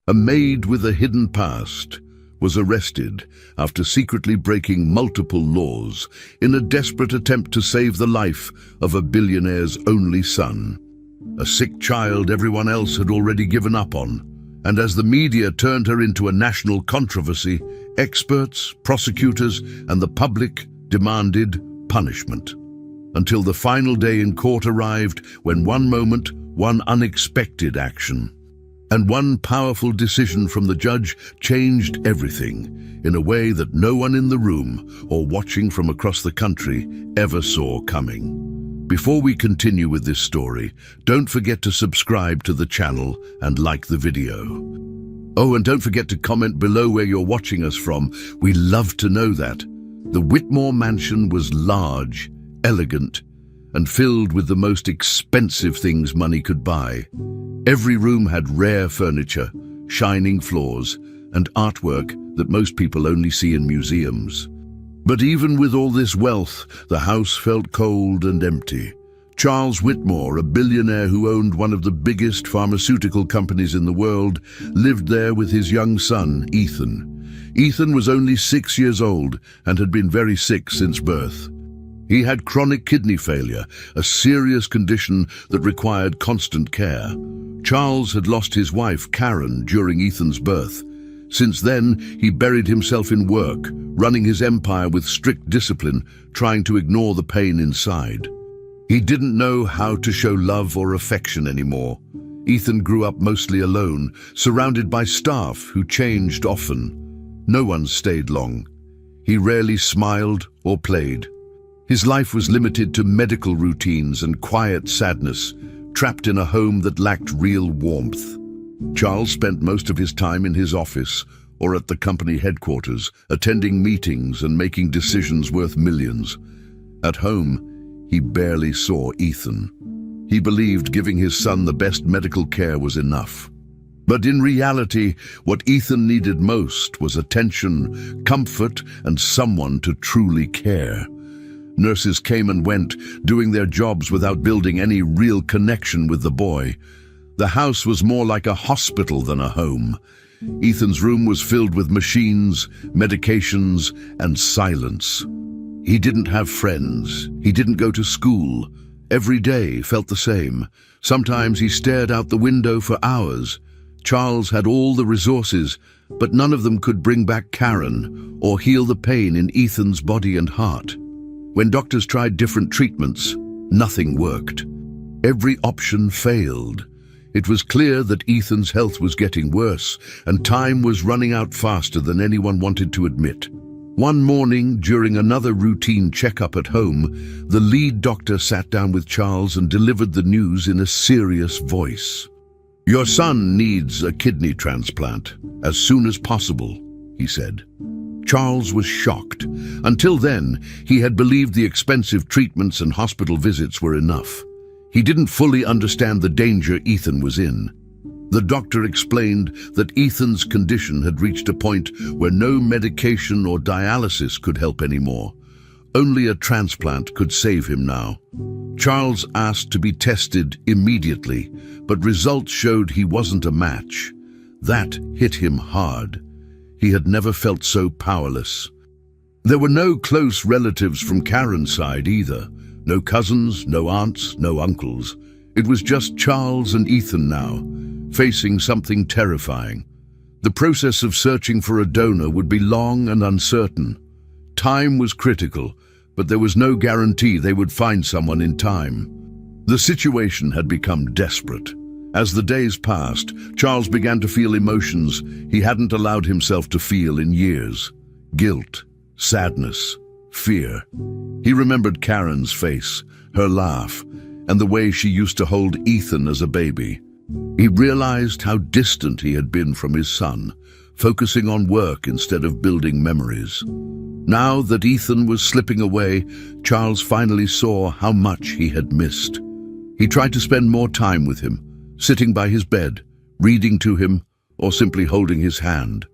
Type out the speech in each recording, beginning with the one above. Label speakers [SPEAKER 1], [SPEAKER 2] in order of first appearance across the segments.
[SPEAKER 1] A maid with a hidden past was arrested after secretly breaking multiple laws in a desperate attempt to save the life of a billionaire's only son. A sick child everyone else had already given up on. And as the media turned her into a national controversy, experts, prosecutors, and the public demanded punishment. Until the final day in court arrived, when one moment, one unexpected action, and one powerful decision from the judge changed everything in a way that no one in the room or watching from across the country ever saw coming. Before we continue with this story, don't forget to subscribe to the channel and like the video. Oh, and don't forget to comment below where you're watching us from. We love to know that. The Whitmore mansion was large, elegant, and filled with the most expensive things money could buy. Every room had rare furniture, shining floors, and artwork that most people only see in museums. But even with all this wealth, the house felt cold and empty. Charles Whitmore, a billionaire who owned one of the biggest pharmaceutical companies in the world, lived there with his young son, Ethan. Ethan was only 6 years old and had been very sick since birth. He had chronic kidney failure, a serious condition that required constant care. Charles had lost his wife, Karen, during Ethan's birth. Since then, he buried himself in work, running his empire with strict discipline, trying to ignore the pain inside. He didn't know how to show love or affection anymore. Ethan grew up mostly alone, surrounded by staff who changed often. No one stayed long. He rarely smiled or played. His life was limited to medical routines and quiet sadness, trapped in a home that lacked real warmth. Charles spent most of his time in his office or at the company headquarters, attending meetings and making decisions worth millions. At home, he barely saw Ethan. He believed giving his son the best medical care was enough. But in reality, what Ethan needed most was attention, comfort, and someone to truly care. Nurses came and went, doing their jobs without building any real connection with the boy. The house was more like a hospital than a home. Ethan's room was filled with machines, medications, and silence. He didn't have friends. He didn't go to school. Every day felt the same. Sometimes he stared out the window for hours. Charles had all the resources, but none of them could bring back Karen or heal the pain in Ethan's body and heart. When doctors tried different treatments, nothing worked. Every option failed. It was clear that Ethan's health was getting worse, and time was running out faster than anyone wanted to admit. One morning, during another routine checkup at home, the lead doctor sat down with Charles and delivered the news in a serious voice. "Your son needs a kidney transplant as soon as possible," he said. Charles was shocked. Until then, he had believed the expensive treatments and hospital visits were enough. He didn't fully understand the danger Ethan was in. The doctor explained that Ethan's condition had reached a point where no medication or dialysis could help anymore. Only a transplant could save him now. Charles asked to be tested immediately, but results showed he wasn't a match. That hit him hard. He had never felt so powerless. There were no close relatives from Karen's side either. No cousins, no aunts, no uncles. It was just Charles and Ethan now, facing something terrifying. The process of searching for a donor would be long and uncertain. Time was critical, but there was no guarantee they would find someone in time. The situation had become desperate. As the days passed, Charles began to feel emotions he hadn't allowed himself to feel in years. Guilt, sadness, fear. He remembered Karen's face, her laugh, and the way she used to hold Ethan as a baby. He realized how distant he had been from his son, focusing on work instead of building memories. Now that Ethan was slipping away, Charles finally saw how much he had missed. He tried to spend more time with him, sitting by his bed, reading to him, or simply holding his hand.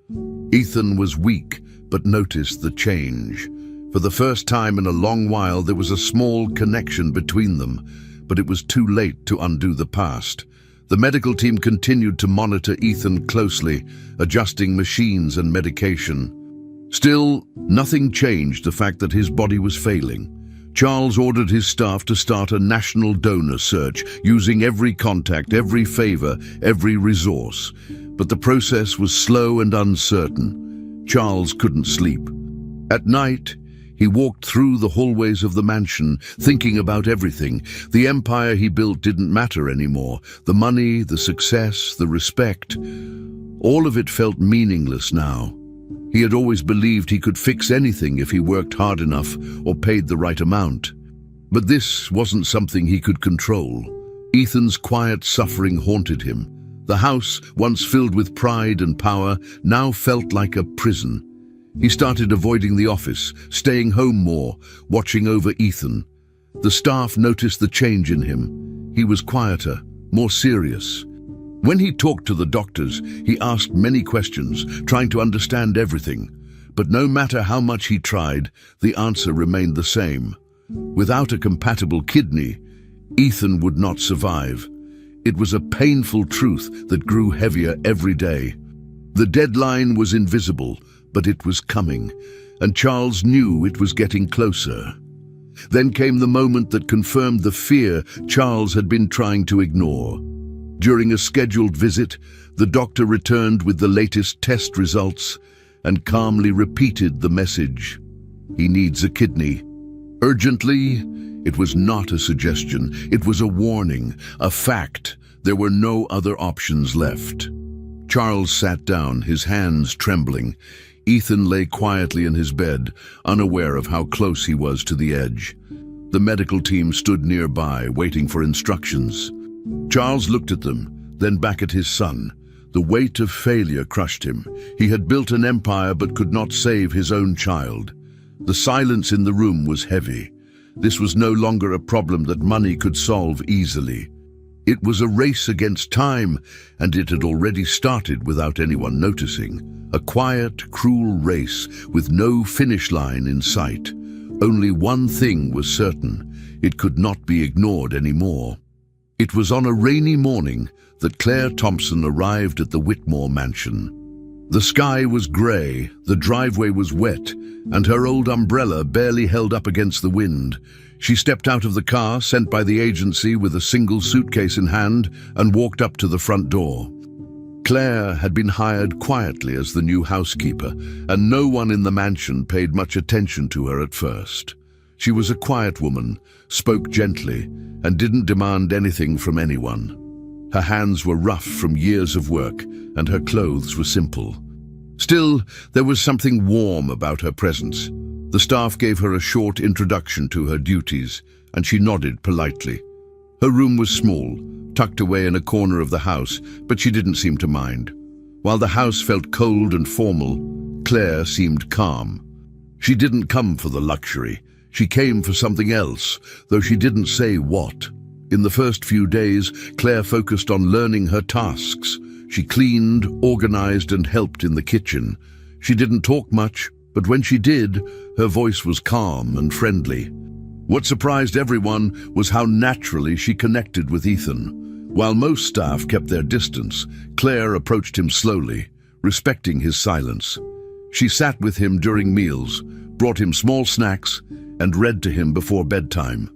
[SPEAKER 1] Ethan was weak, but noticed the change. For the first time in a long while, there was a small connection between them, but it was too late to undo the past. The medical team continued to monitor Ethan closely, adjusting machines and medication. Still, nothing changed the fact that his body was failing. Charles ordered his staff to start a national donor search, using every contact, every favor, every resource. But the process was slow and uncertain. Charles couldn't sleep. At night, he walked through the hallways of the mansion, thinking about everything. The empire he built didn't matter anymore. The money, the success, the respect, all of it felt meaningless now. He had always believed he could fix anything if he worked hard enough or paid the right amount. But this wasn't something he could control. Ethan's quiet suffering haunted him. The house, once filled with pride and power, now felt like a prison. He started avoiding the office, staying home more, watching over Ethan. The staff noticed the change in him. He was quieter, more serious. When he talked to the doctors, he asked many questions, trying to understand everything. But no matter how much he tried, the answer remained the same. Without a compatible kidney, Ethan would not survive. It was a painful truth that grew heavier every day. The deadline was invisible, but it was coming, and Charles knew it was getting closer. Then came the moment that confirmed the fear Charles had been trying to ignore. During a scheduled visit, the doctor returned with the latest test results and calmly repeated the message. He needs a kidney. Urgently, it was not a suggestion. It was a warning, a fact. There were no other options left. Charles sat down, his hands trembling. Ethan lay quietly in his bed, unaware of how close he was to the edge. The medical team stood nearby, waiting for instructions. Charles looked at them, then back at his son. The weight of failure crushed him. He had built an empire but could not save his own child. The silence in the room was heavy. This was no longer a problem that money could solve easily. It was a race against time, and it had already started without anyone noticing. A quiet, cruel race with no finish line in sight. Only one thing was certain: it could not be ignored anymore. It was on a rainy morning that Claire Thompson arrived at the Whitmore mansion. The sky was grey, the driveway was wet, and her old umbrella barely held up against the wind. She stepped out of the car sent by the agency with a single suitcase in hand and walked up to the front door. Claire had been hired quietly as the new housekeeper, and no one in the mansion paid much attention to her at first. She was a quiet woman, spoke gently, and didn't demand anything from anyone. Her hands were rough from years of work, and her clothes were simple. Still, there was something warm about her presence. The staff gave her a short introduction to her duties, and she nodded politely. Her room was small, tucked away in a corner of the house, but she didn't seem to mind. While the house felt cold and formal, Claire seemed calm. She didn't come for the luxury. She came for something else, though she didn't say what. In the first few days, Claire focused on learning her tasks. She cleaned, organized, and helped in the kitchen. She didn't talk much, but when she did, her voice was calm and friendly. What surprised everyone was how naturally she connected with Ethan. While most staff kept their distance, Claire approached him slowly, respecting his silence. She sat with him during meals, brought him small snacks, and read to him before bedtime.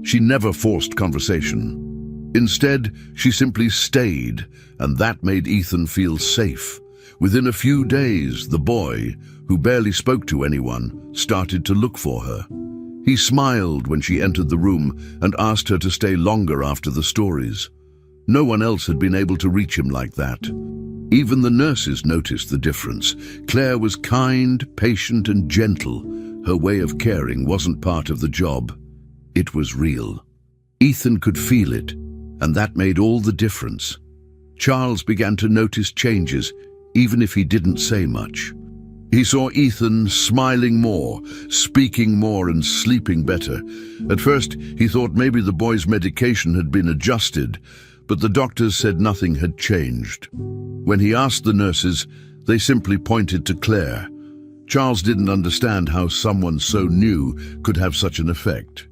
[SPEAKER 1] She never forced conversation. Instead, she simply stayed, and that made Ethan feel safe. Within a few days, the boy, who barely spoke to anyone, started to look for her. He smiled when she entered the room and asked her to stay longer after the stories. No one else had been able to reach him like that. Even the nurses noticed the difference. Claire was kind, patient, and gentle. Her way of caring wasn't part of the job. It was real. Ethan could feel it, and that made all the difference. Charles began to notice changes, even if he didn't say much. He saw Ethan smiling more, speaking more, and sleeping better. At first, he thought maybe the boy's medication had been adjusted, but the doctors said nothing had changed. When he asked the nurses, they simply pointed to Claire. Charles didn't understand how someone so new could have such an effect.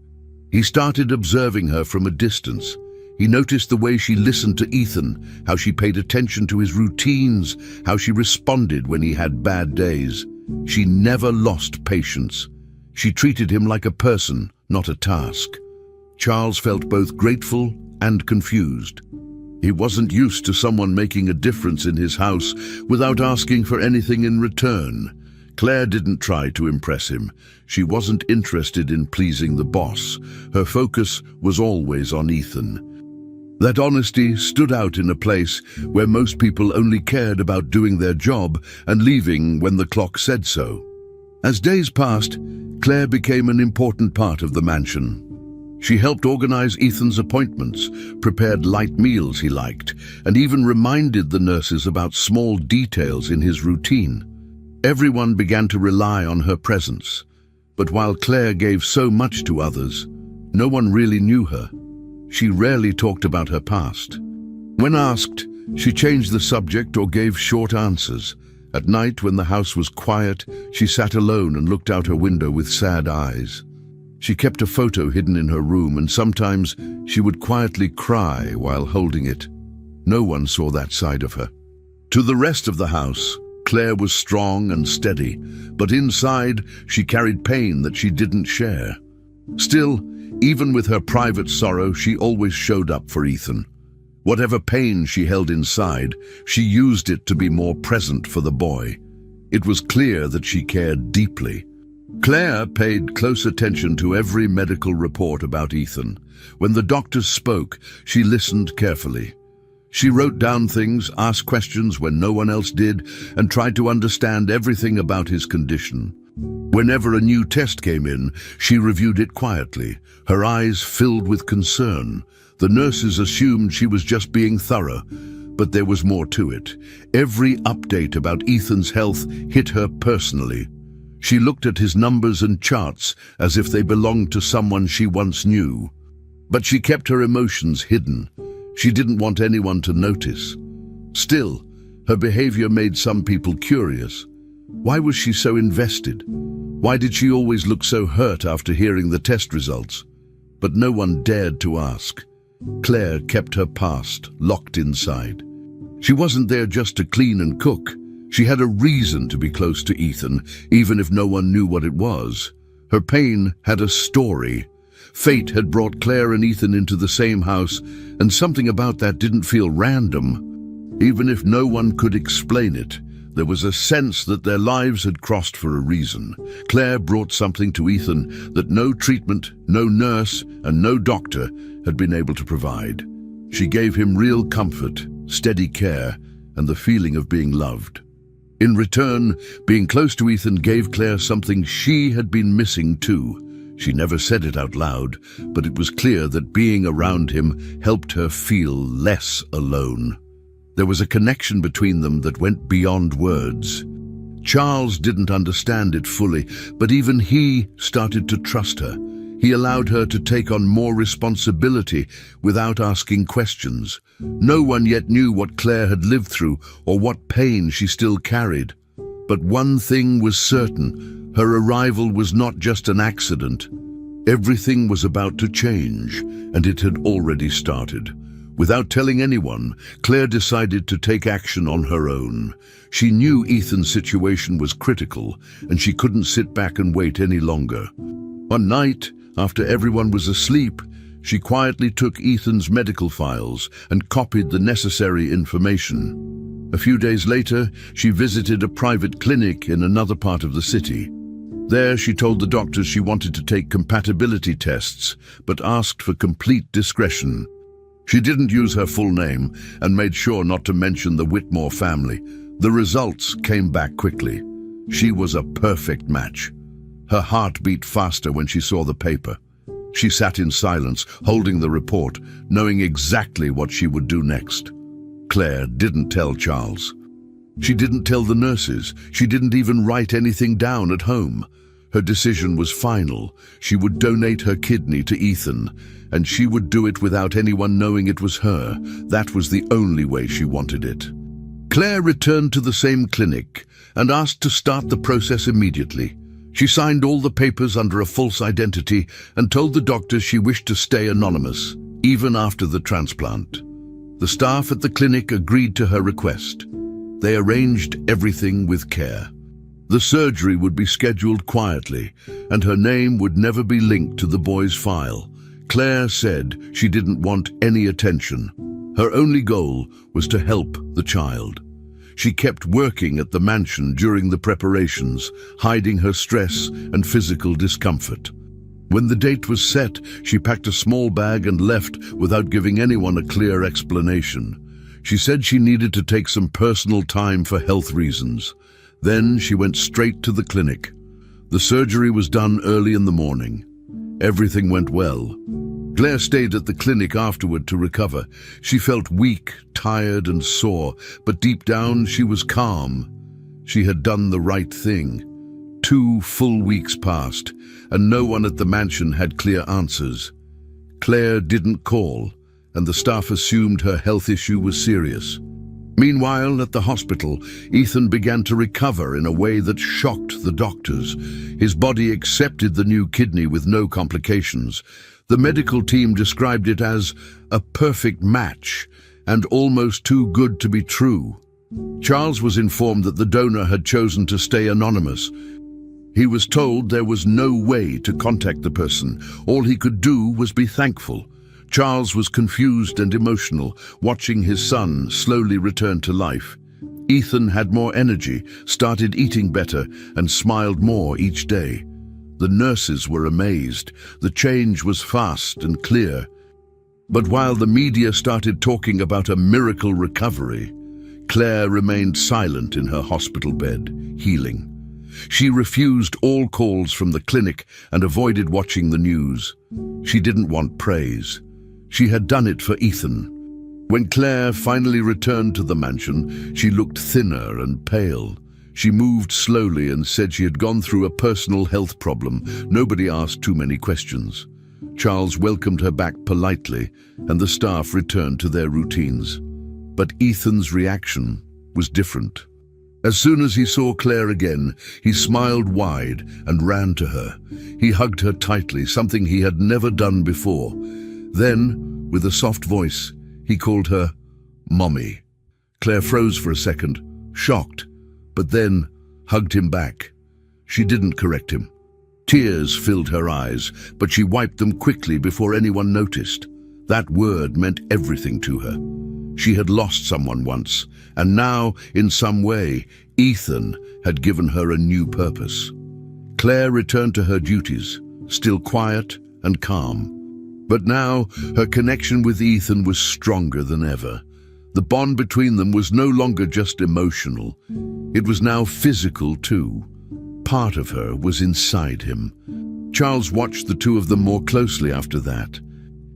[SPEAKER 1] He started observing her from a distance. He noticed the way she listened to Ethan, how she paid attention to his routines, how she responded when he had bad days. She never lost patience. She treated him like a person, not a task. Charles felt both grateful and confused. He wasn't used to someone making a difference in his house without asking for anything in return. Claire didn't try to impress him. She wasn't interested in pleasing the boss. Her focus was always on Ethan. That honesty stood out in a place where most people only cared about doing their job and leaving when the clock said so. As days passed, Claire became an important part of the mansion. She helped organize Ethan's appointments, prepared light meals he liked, and even reminded the nurses about small details in his routine. Everyone began to rely on her presence. But while Claire gave so much to others, no one really knew her. She rarely talked about her past. When asked, she changed the subject or gave short answers. At night, when the house was quiet, she sat alone and looked out her window with sad eyes. She kept a photo hidden in her room, and sometimes she would quietly cry while holding it. No one saw that side of her. To the rest of the house, Claire was strong and steady, but inside she carried pain that she didn't share. Still, even with her private sorrow, she always showed up for Ethan. Whatever pain she held inside, she used it to be more present for the boy. It was clear that she cared deeply. Claire paid close attention to every medical report about Ethan. When the doctors spoke, she listened carefully. She wrote down things, asked questions when no one else did, and tried to understand everything about his condition. Whenever a new test came in, she reviewed it quietly, her eyes filled with concern. The nurses assumed she was just being thorough, but there was more to it. Every update about Ethan's health hit her personally. She looked at his numbers and charts as if they belonged to someone she once knew. But she kept her emotions hidden. She didn't want anyone to notice. Still, her behavior made some people curious. Why was she so invested? Why did she always look so hurt after hearing the test results? But no one dared to ask. Claire kept her past locked inside. She wasn't there just to clean and cook. She had a reason to be close to Ethan, even if no one knew what it was. Her pain had a story. Fate had brought Claire and Ethan into the same house, and something about that didn't feel random. Even if no one could explain it, there was a sense that their lives had crossed for a reason. Claire brought something to Ethan that no treatment, no nurse, and no doctor had been able to provide. She gave him real comfort, steady care, and the feeling of being loved. In return, being close to Ethan gave Claire something she had been missing too. She never said it out loud, but it was clear that being around him helped her feel less alone. There was a connection between them that went beyond words. Charles didn't understand it fully, but even he started to trust her. He allowed her to take on more responsibility without asking questions. No one yet knew what Claire had lived through or what pain she still carried. But one thing was certain: her arrival was not just an accident. Everything was about to change, and it had already started. Without telling anyone, Claire decided to take action on her own. She knew Ethan's situation was critical, and she couldn't sit back and wait any longer. One night, after everyone was asleep, she quietly took Ethan's medical files and copied the necessary information. A few days later, she visited a private clinic in another part of the city. There, she told the doctors she wanted to take compatibility tests, but asked for complete discretion. She didn't use her full name and made sure not to mention the Whitmore family. The results came back quickly. She was a perfect match. Her heart beat faster when she saw the paper. She sat in silence, holding the report, knowing exactly what she would do next. Claire didn't tell Charles. She didn't tell the nurses. She didn't even write anything down at home. Her decision was final. She would donate her kidney to Ethan, and she would do it without anyone knowing it was her. That was the only way she wanted it. Claire returned to the same clinic and asked to start the process immediately. She signed all the papers under a false identity and told the doctors she wished to stay anonymous. even after the transplant. The staff at the clinic agreed to her request. They arranged everything with care. The surgery would be scheduled quietly, and her name would never be linked to the boy's file. Claire said she didn't want any attention. Her only goal was to help the child. She kept working at the mansion during the preparations, hiding her stress and physical discomfort. When the date was set, she packed a small bag and left without giving anyone a clear explanation. She said she needed to take some personal time for health reasons. Then she went straight to the clinic. The surgery was done early in the morning. Everything went well. Claire stayed at the clinic afterward to recover. She felt weak, tired and sore, but deep down she was calm. She had done the right thing. 2 full weeks passed, and no one at the mansion had clear answers. Claire didn't call, and the staff assumed her health issue was serious. Meanwhile, at the hospital, Ethan began to recover in a way that shocked the doctors. His body accepted the new kidney with no complications. The medical team described it as a perfect match and almost too good to be true. Charles was informed that the donor had chosen to stay anonymous. He was told there was no way to contact the person. All he could do was be thankful. Charles was confused and emotional, watching his son slowly return to life. Ethan had more energy, started eating better, and smiled more each day. The nurses were amazed. The change was fast and clear. But while the media started talking about a miracle recovery, Claire remained silent in her hospital bed, healing. She refused all calls from the clinic and avoided watching the news. She didn't want praise. She had done it for Ethan. When Claire finally returned to the mansion, she looked thinner and pale. She moved slowly and said she had gone through a personal health problem. Nobody asked too many questions. Charles welcomed her back politely, and the staff returned to their routines. But Ethan's reaction was different. As soon as he saw Claire again, he smiled wide and ran to her. He hugged her tightly, something he had never done before. Then, with a soft voice, he called her Mommy. Claire froze for a second, shocked, but then hugged him back. She didn't correct him. Tears filled her eyes, but she wiped them quickly before anyone noticed. That word meant everything to her. She had lost someone once, and now, in some way, Ethan had given her a new purpose. Claire returned to her duties, still quiet and calm. But now, her connection with Ethan was stronger than ever. The bond between them was no longer just emotional. It was now physical too. Part of her was inside him. Charles watched the two of them more closely after that.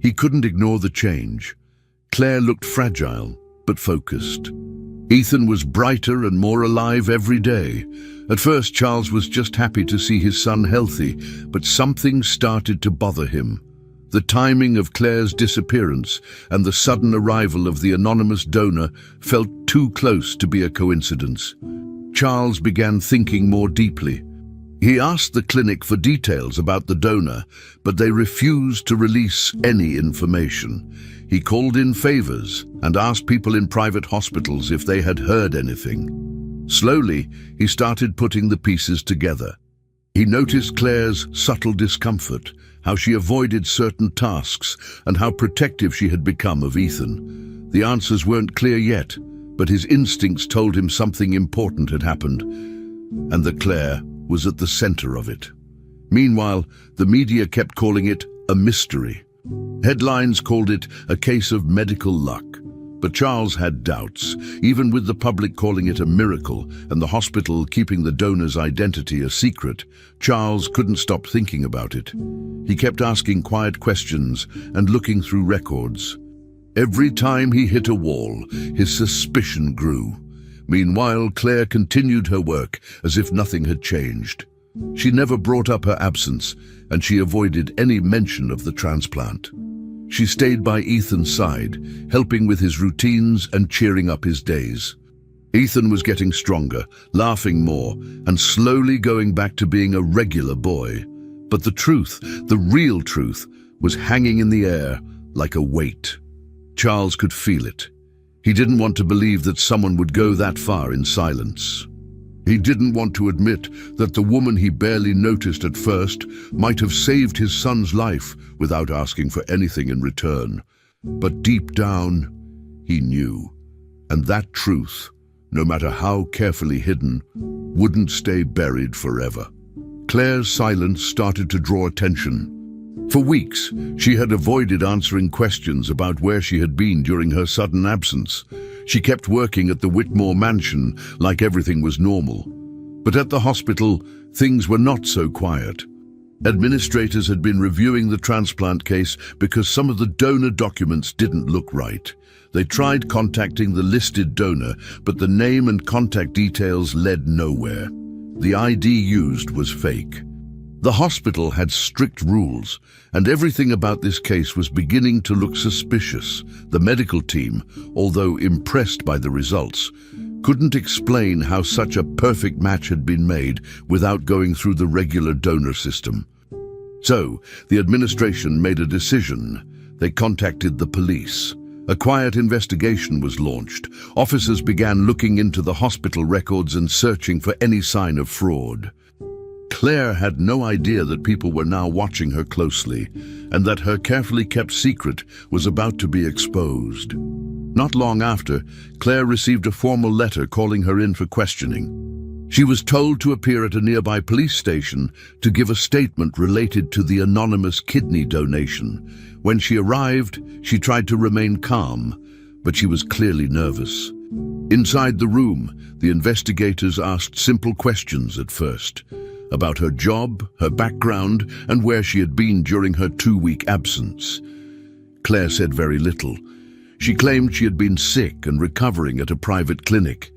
[SPEAKER 1] He couldn't ignore the change. Claire looked fragile, but focused. Ethan was brighter and more alive every day. At first, Charles was just happy to see his son healthy, but something started to bother him. The timing of Claire's disappearance and the sudden arrival of the anonymous donor felt too close to be a coincidence. Charles began thinking more deeply. He asked the clinic for details about the donor, but they refused to release any information. He called in favors and asked people in private hospitals if they had heard anything. Slowly, he started putting the pieces together. He noticed Claire's subtle discomfort, how she avoided certain tasks, and how protective she had become of Ethan. The answers weren't clear yet, but his instincts told him something important had happened, and that Claire was at the center of it. Meanwhile, the media kept calling it a mystery. Headlines called it a case of medical luck. But Charles had doubts, even with the public calling it a miracle and the hospital keeping the donor's identity a secret. Charles couldn't stop thinking about it. He kept asking quiet questions and looking through records. Every time he hit a wall, his suspicion grew. Meanwhile, Claire continued her work as if nothing had changed. She never brought up her absence, and she avoided any mention of the transplant. She stayed by Ethan's side, helping with his routines and cheering up his days. Ethan was getting stronger, laughing more, and slowly going back to being a regular boy. But the truth, the real truth, was hanging in the air, like a weight. Charles could feel it. He didn't want to believe that someone would go that far in silence. He didn't want to admit that the woman he barely noticed at first might have saved his son's life without asking for anything in return. But deep down, he knew. And that truth, no matter how carefully hidden, wouldn't stay buried forever. Claire's silence started to draw attention. For weeks, she had avoided answering questions about where she had been during her sudden absence. She kept working at the Whitmore mansion like everything was normal. But at the hospital, things were not so quiet. Administrators had been reviewing the transplant case because some of the donor documents didn't look right. They tried contacting the listed donor, but the name and contact details led nowhere. The ID used was fake. The hospital had strict rules, and everything about this case was beginning to look suspicious. The medical team, although impressed by the results, couldn't explain how such a perfect match had been made without going through the regular donor system. So, the administration made a decision. They contacted the police. A quiet investigation was launched. Officers began looking into the hospital records and searching for any sign of fraud. Claire had no idea that people were now watching her closely, and that her carefully kept secret was about to be exposed. Not long after, Claire received a formal letter calling her in for questioning. She was told to appear at a nearby police station to give a statement related to the anonymous kidney donation. When she arrived, she tried to remain calm, but she was clearly nervous. Inside the room, the investigators asked simple questions at first, about her job, her background, and where she had been during her 2-week absence. Claire said very little. She claimed she had been sick and recovering at a private clinic.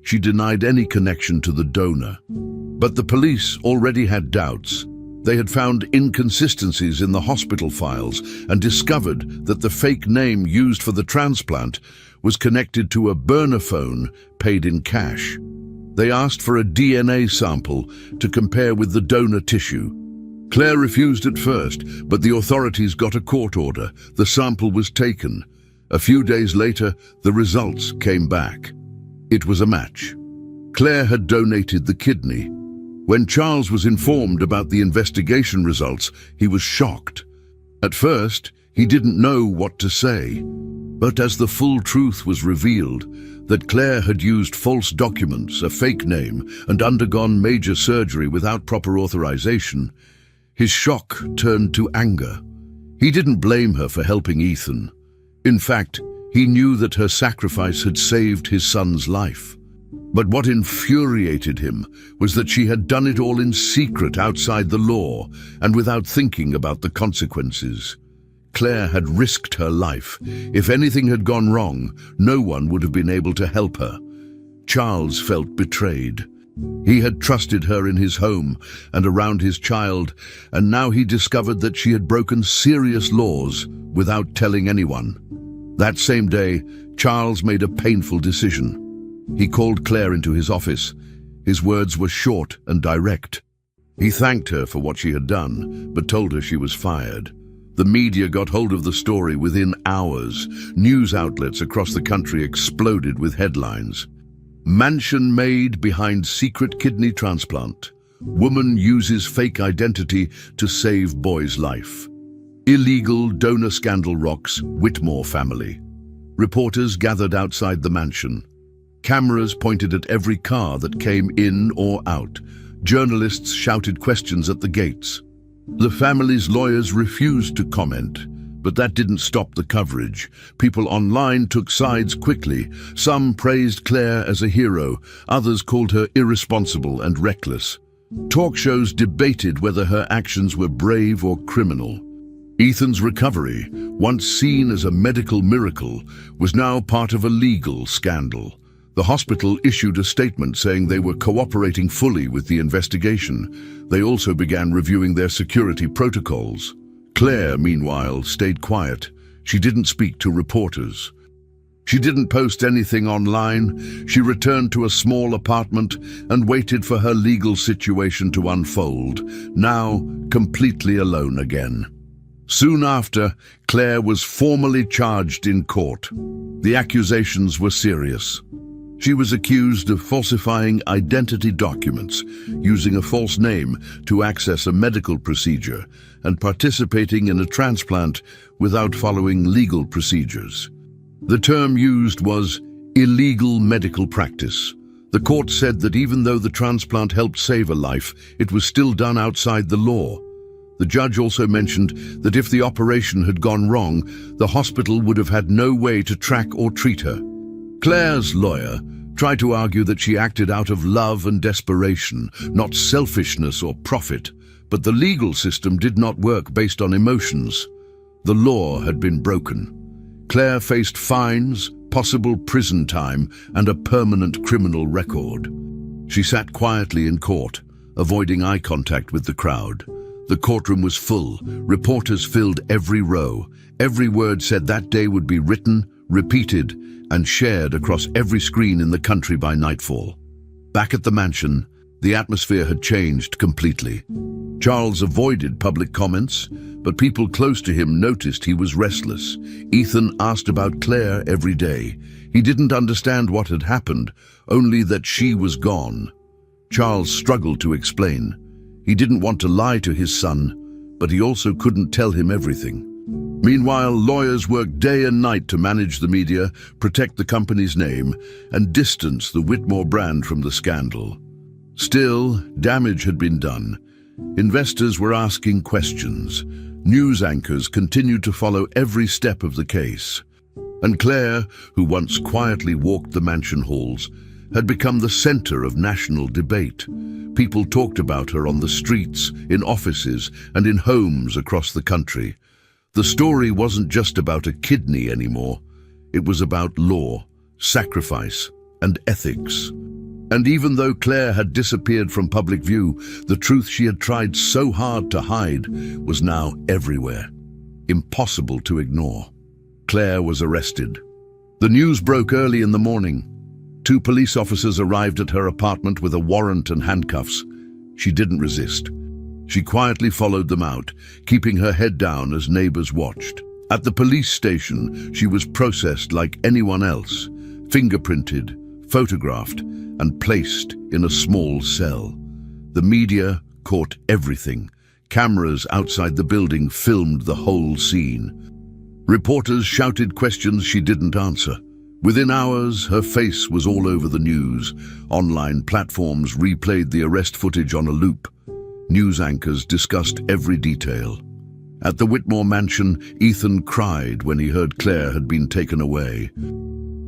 [SPEAKER 1] She denied any connection to the donor. But the police already had doubts. They had found inconsistencies in the hospital files and discovered that the fake name used for the transplant was connected to a burner phone paid in cash. They asked for a DNA sample to compare with the donor tissue. Claire refused at first, but the authorities got a court order. The sample was taken. A few days later, the results came back. It was a match. Claire had donated the kidney. When Charles was informed about the investigation results, he was shocked. At first, he didn't know what to say. But as the full truth was revealed, that Claire had used false documents, a fake name, and undergone major surgery without proper authorization, his shock turned to anger. He didn't blame her for helping Ethan. In fact, he knew that her sacrifice had saved his son's life. But what infuriated him was that she had done it all in secret outside the law and without thinking about the consequences. Claire had risked her life. If anything had gone wrong, no one would have been able to help her. Charles felt betrayed. He had trusted her in his home and around his child, and now he discovered that she had broken serious laws without telling anyone. That same day, Charles made a painful decision. He called Claire into his office. His words were short and direct. He thanked her for what she had done, but told her she was fired. The media got hold of the story within hours. News outlets across the country exploded with headlines. Mansion Maid behind secret kidney transplant. Woman uses fake identity to save boy's life. Illegal donor scandal rocks Whitmore family. Reporters gathered outside the mansion. Cameras pointed at every car that came in or out. Journalists shouted questions at the gates. The family's lawyers refused to comment, but that didn't stop the coverage. People online took sides quickly. Some praised Claire as a hero, others called her irresponsible and reckless. Talk shows debated whether her actions were brave or criminal. Ethan's recovery, once seen as a medical miracle, was now part of a legal scandal. The hospital issued a statement saying they were cooperating fully with the investigation. They also began reviewing their security protocols. Claire, meanwhile, stayed quiet. She didn't speak to reporters. She didn't post anything online. She returned to a small apartment and waited for her legal situation to unfold, now completely alone again. Soon after, Claire was formally charged in court. The accusations were serious. She was accused of falsifying identity documents, using a false name to access a medical procedure, and participating in a transplant without following legal procedures. The term used was illegal medical practice. The court said that even though the transplant helped save a life, it was still done outside the law. The judge also mentioned that if the operation had gone wrong, the hospital would have had no way to track or treat her. Claire's lawyer tried to argue that she acted out of love and desperation, not selfishness or profit, but the legal system did not work based on emotions. The law had been broken. Claire faced fines, possible prison time, and a permanent criminal record. She sat quietly in court, avoiding eye contact with the crowd. The courtroom was full. Reporters filled every row. Every word said that day would be written, repeated, and shared across every screen in the country by nightfall. Back at the mansion, the atmosphere had changed completely. Charles avoided public comments, but people close to him noticed he was restless. Ethan asked about Claire every day. He didn't understand what had happened, only that she was gone. Charles struggled to explain. He didn't want to lie to his son, but he also couldn't tell him everything. Meanwhile, lawyers worked day and night to manage the media, protect the company's name, and distance the Whitmore brand from the scandal. Still, damage had been done. Investors were asking questions. News anchors continued to follow every step of the case. And Claire, who once quietly walked the mansion halls, had become the center of national debate. People talked about her on the streets, in offices, and in homes across the country. The story wasn't just about a kidney anymore. It was about law, sacrifice, and ethics. And even though Claire had disappeared from public view, the truth she had tried so hard to hide was now everywhere. Impossible to ignore. Claire was arrested. The news broke early in the morning. 2 police officers arrived at her apartment with a warrant and handcuffs. She didn't resist. She quietly followed them out, keeping her head down as neighbors watched. At the police station, she was processed like anyone else, fingerprinted, photographed, and placed in a small cell. The media caught everything. Cameras outside the building filmed the whole scene. Reporters shouted questions she didn't answer. Within hours, her face was all over the news. Online platforms replayed the arrest footage on a loop. News anchors discussed every detail. At the Whitmore mansion, Ethan cried when he heard Claire had been taken away.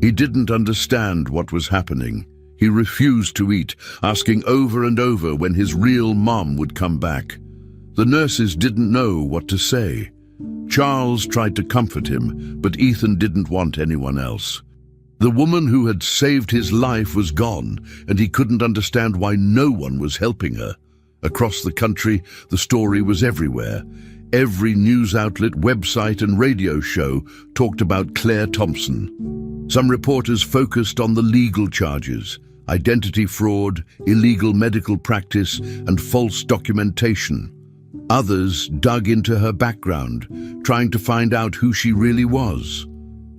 [SPEAKER 1] He didn't understand what was happening. He refused to eat, asking over and over when his real mom would come back. The nurses didn't know what to say. Charles tried to comfort him, but Ethan didn't want anyone else. The woman who had saved his life was gone, and he couldn't understand why no one was helping her. Across the country, the story was everywhere. Every news outlet, website, and radio show talked about Claire Thompson. Some reporters focused on the legal charges: identity fraud, illegal medical practice, and false documentation. Others dug into her background, trying to find out who she really was.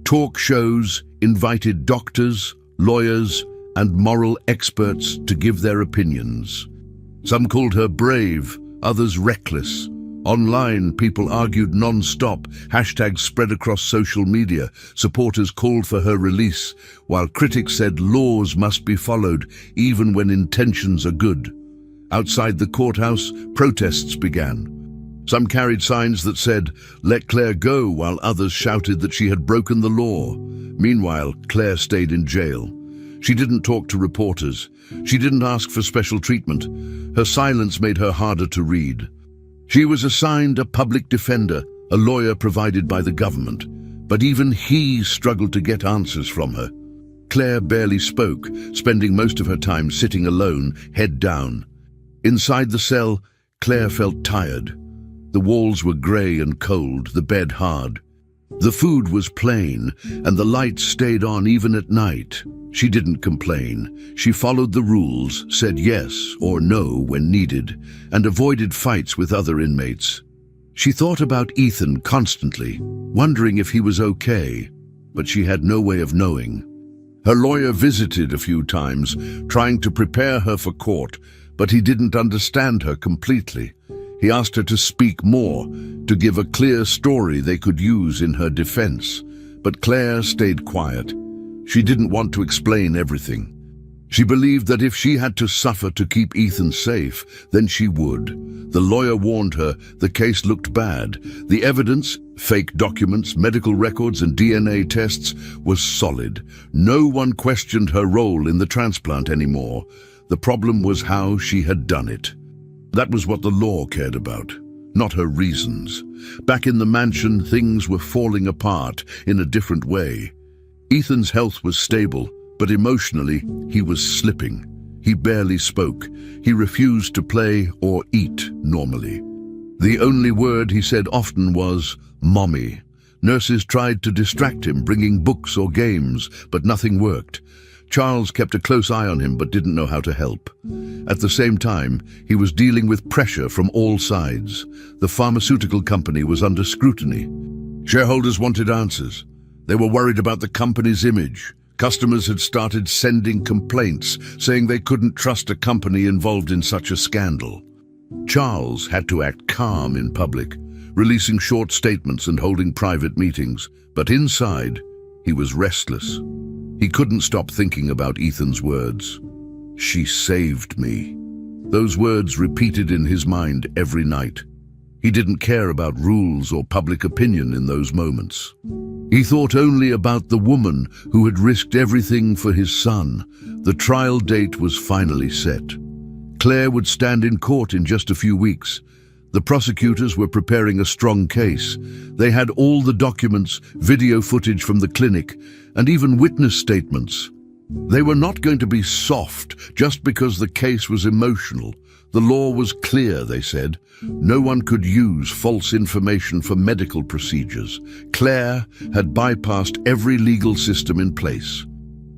[SPEAKER 1] Talk shows invited doctors, lawyers, and moral experts to give their opinions. Some called her brave, others reckless. Online, people argued non-stop. Hashtags spread across social media. Supporters called for her release, while critics said laws must be followed, even when intentions are good. Outside the courthouse, protests began. Some carried signs that said, "Let Claire go," while others shouted that she had broken the law. Meanwhile, Claire stayed in jail. She didn't talk to reporters. She didn't ask for special treatment. Her silence made her harder to read. She was assigned a public defender, a lawyer provided by the government, but even he struggled to get answers from her. Claire barely spoke, spending most of her time sitting alone, head down. Inside the cell, Claire felt tired. The walls were grey and cold, the bed hard. The food was plain, and the lights stayed on even at night. She didn't complain. She followed the rules, said yes or no when needed, and avoided fights with other inmates. She thought about Ethan constantly, wondering if he was okay, but she had no way of knowing. Her lawyer visited a few times, trying to prepare her for court, but he didn't understand her completely. He asked her to speak more, to give a clear story they could use in her defense. But Claire stayed quiet. She didn't want to explain everything. She believed that if she had to suffer to keep Ethan safe, then she would. The lawyer warned her the case looked bad. The evidence, fake documents, medical records, and DNA tests, was solid. No one questioned her role in the transplant anymore. The problem was how she had done it. That was what the law cared about, not her reasons. Back in the mansion, things were falling apart in a different way. Ethan's health was stable, but emotionally, he was slipping. He barely spoke. He refused to play or eat normally. The only word he said often was, "Mommy." Nurses tried to distract him, bringing books or games, but nothing worked. Charles kept a close eye on him but didn't know how to help. At the same time, he was dealing with pressure from all sides. The pharmaceutical company was under scrutiny. Shareholders wanted answers. They were worried about the company's image. Customers had started sending complaints, saying they couldn't trust a company involved in such a scandal. Charles had to act calm in public, releasing short statements and holding private meetings. But inside, he was restless. He couldn't stop thinking about Ethan's words. "She saved me." Those words repeated in his mind every night. He didn't care about rules or public opinion in those moments. He thought only about the woman who had risked everything for his son. The trial date was finally set. Claire would stand in court in just a few weeks. The prosecutors were preparing a strong case. They had all the documents, video footage from the clinic, and even witness statements. They were not going to be soft just because the case was emotional. The law was clear, they said. No one could use false information for medical procedures. Claire had bypassed every legal system in place.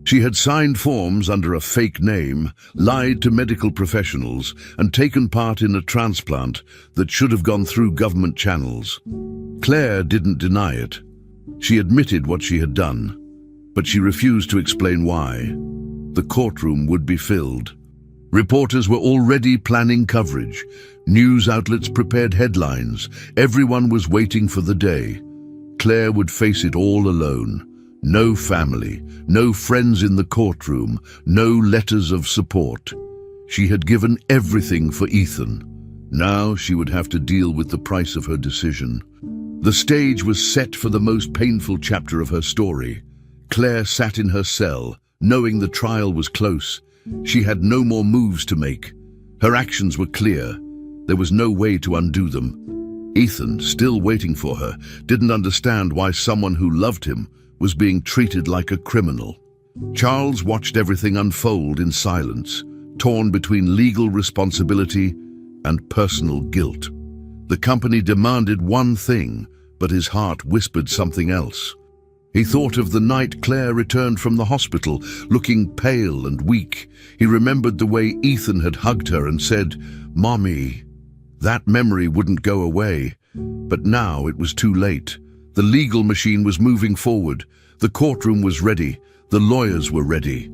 [SPEAKER 1] She had signed forms under a fake name, lied to medical professionals, and taken part in a transplant that should have gone through government channels. Claire didn't deny it. She admitted what she had done, but she refused to explain why. The courtroom would be filled. Reporters were already planning coverage. News outlets prepared headlines. Everyone was waiting for the day. Claire would face it all alone. No family, no friends in the courtroom, no letters of support. She had given everything for Ethan. Now she would have to deal with the price of her decision. The stage was set for the most painful chapter of her story. Claire sat in her cell, knowing the trial was close. She had no more moves to make. Her actions were clear. There was no way to undo them. Ethan, still waiting for her, didn't understand why someone who loved him was being treated like a criminal. Charles watched everything unfold in silence, torn between legal responsibility and personal guilt. The company demanded one thing, but his heart whispered something else. He thought of the night Claire returned from the hospital, looking pale and weak. He remembered the way Ethan had hugged her and said, "Mommy." That memory wouldn't go away. But now it was too late. The legal machine was moving forward. The courtroom was ready. The lawyers were ready.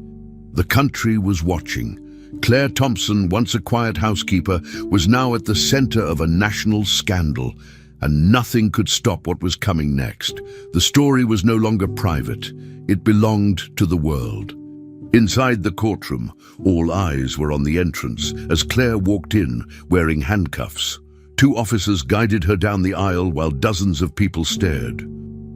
[SPEAKER 1] The country was watching. Claire Thompson, once a quiet housekeeper, was now at the center of a national scandal. And nothing could stop what was coming next. The story was no longer private. It belonged to the world. Inside the courtroom, all eyes were on the entrance as Claire walked in, wearing handcuffs. Two officers guided her down the aisle while dozens of people stared.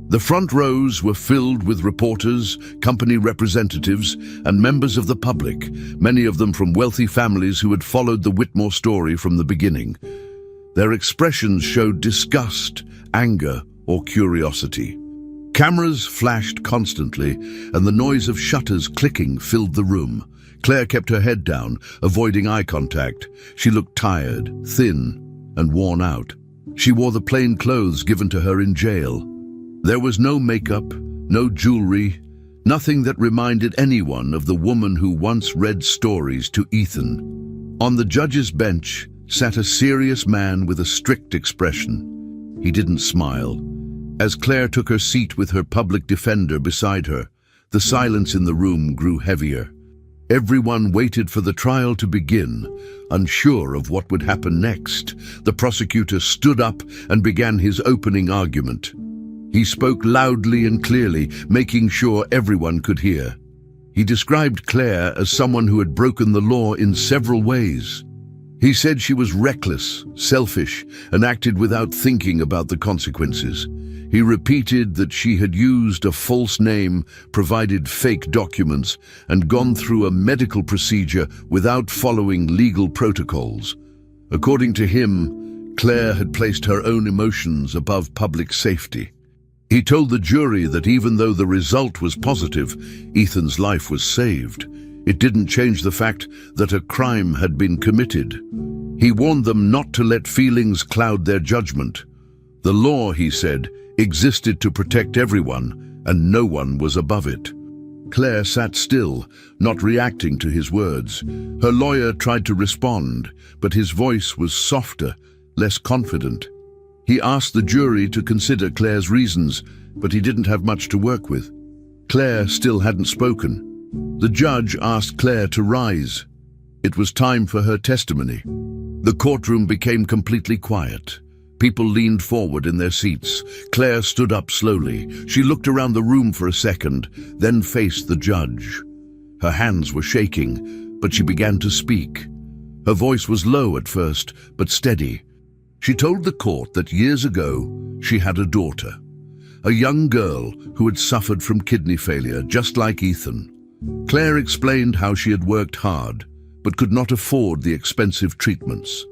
[SPEAKER 1] The front rows were filled with reporters, company representatives, and members of the public, many of them from wealthy families who had followed the Whitmore story from the beginning. Their expressions showed disgust, anger, or curiosity. Cameras flashed constantly, and the noise of shutters clicking filled the room. Claire kept her head down, avoiding eye contact. She looked tired, thin, and worn out. She wore the plain clothes given to her in jail. There was no makeup, no jewelry, nothing that reminded anyone of the woman who once read stories to Ethan. On the judge's bench sat a serious man with a strict expression. He didn't smile. As Claire took her seat with her public defender beside her, the silence in the room grew heavier. Everyone waited for the trial to begin, unsure of what would happen next. The prosecutor stood up and began his opening argument. He spoke loudly and clearly, making sure everyone could hear. He described Claire as someone who had broken the law in several ways. He said she was reckless, selfish, and acted without thinking about the consequences. He repeated that she had used a false name, provided fake documents, and gone through a medical procedure without following legal protocols. According to him, Claire had placed her own emotions above public safety. He told the jury that even though the result was positive, Ethan's life was saved. It didn't change the fact that a crime had been committed. He warned them not to let feelings cloud their judgment. The law, he said, existed to protect everyone, and no one was above it. Claire sat still, not reacting to his words. Her lawyer tried to respond, but his voice was softer, less confident. He asked the jury to consider Claire's reasons, but he didn't have much to work with. Claire still hadn't spoken. The judge asked Claire to rise. It was time for her testimony. The courtroom became completely quiet. People leaned forward in their seats. Claire stood up slowly. She looked around the room for a second, then faced the judge. Her hands were shaking, but she began to speak. Her voice was low at first, but steady. She told the court that years ago, she had a daughter, a young girl who had suffered from kidney failure, just like Ethan. Claire explained how she had worked hard, but could not afford the expensive treatments.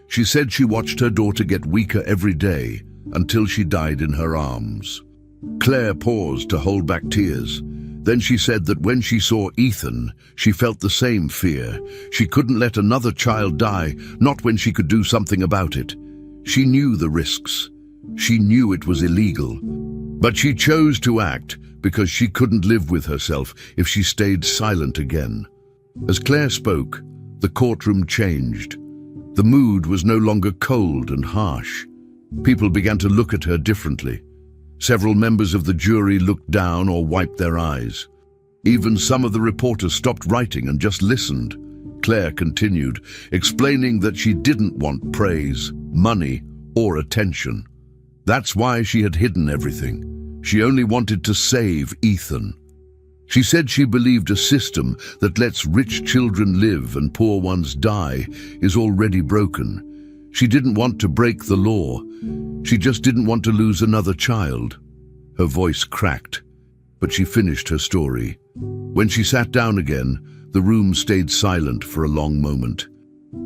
[SPEAKER 1] She said she watched her daughter get weaker every day until she died in her arms. Claire paused to hold back tears. Then she said that when she saw Ethan, she felt the same fear. She couldn't let another child die, not when she could do something about it. She knew the risks. She knew it was illegal. But she chose to act because she couldn't live with herself if she stayed silent again. As Claire spoke, the courtroom changed. The mood was no longer cold and harsh. People began to look at her differently. Several members of the jury looked down or wiped their eyes. Even some of the reporters stopped writing and just listened. Claire continued, explaining that she didn't want praise, money, or attention. That's why she had hidden everything. She only wanted to save Ethan. She said she believed a system that lets rich children live and poor ones die is already broken. She didn't want to break the law. She just didn't want to lose another child. Her voice cracked, but she finished her story. When she sat down again, the room stayed silent for a long moment.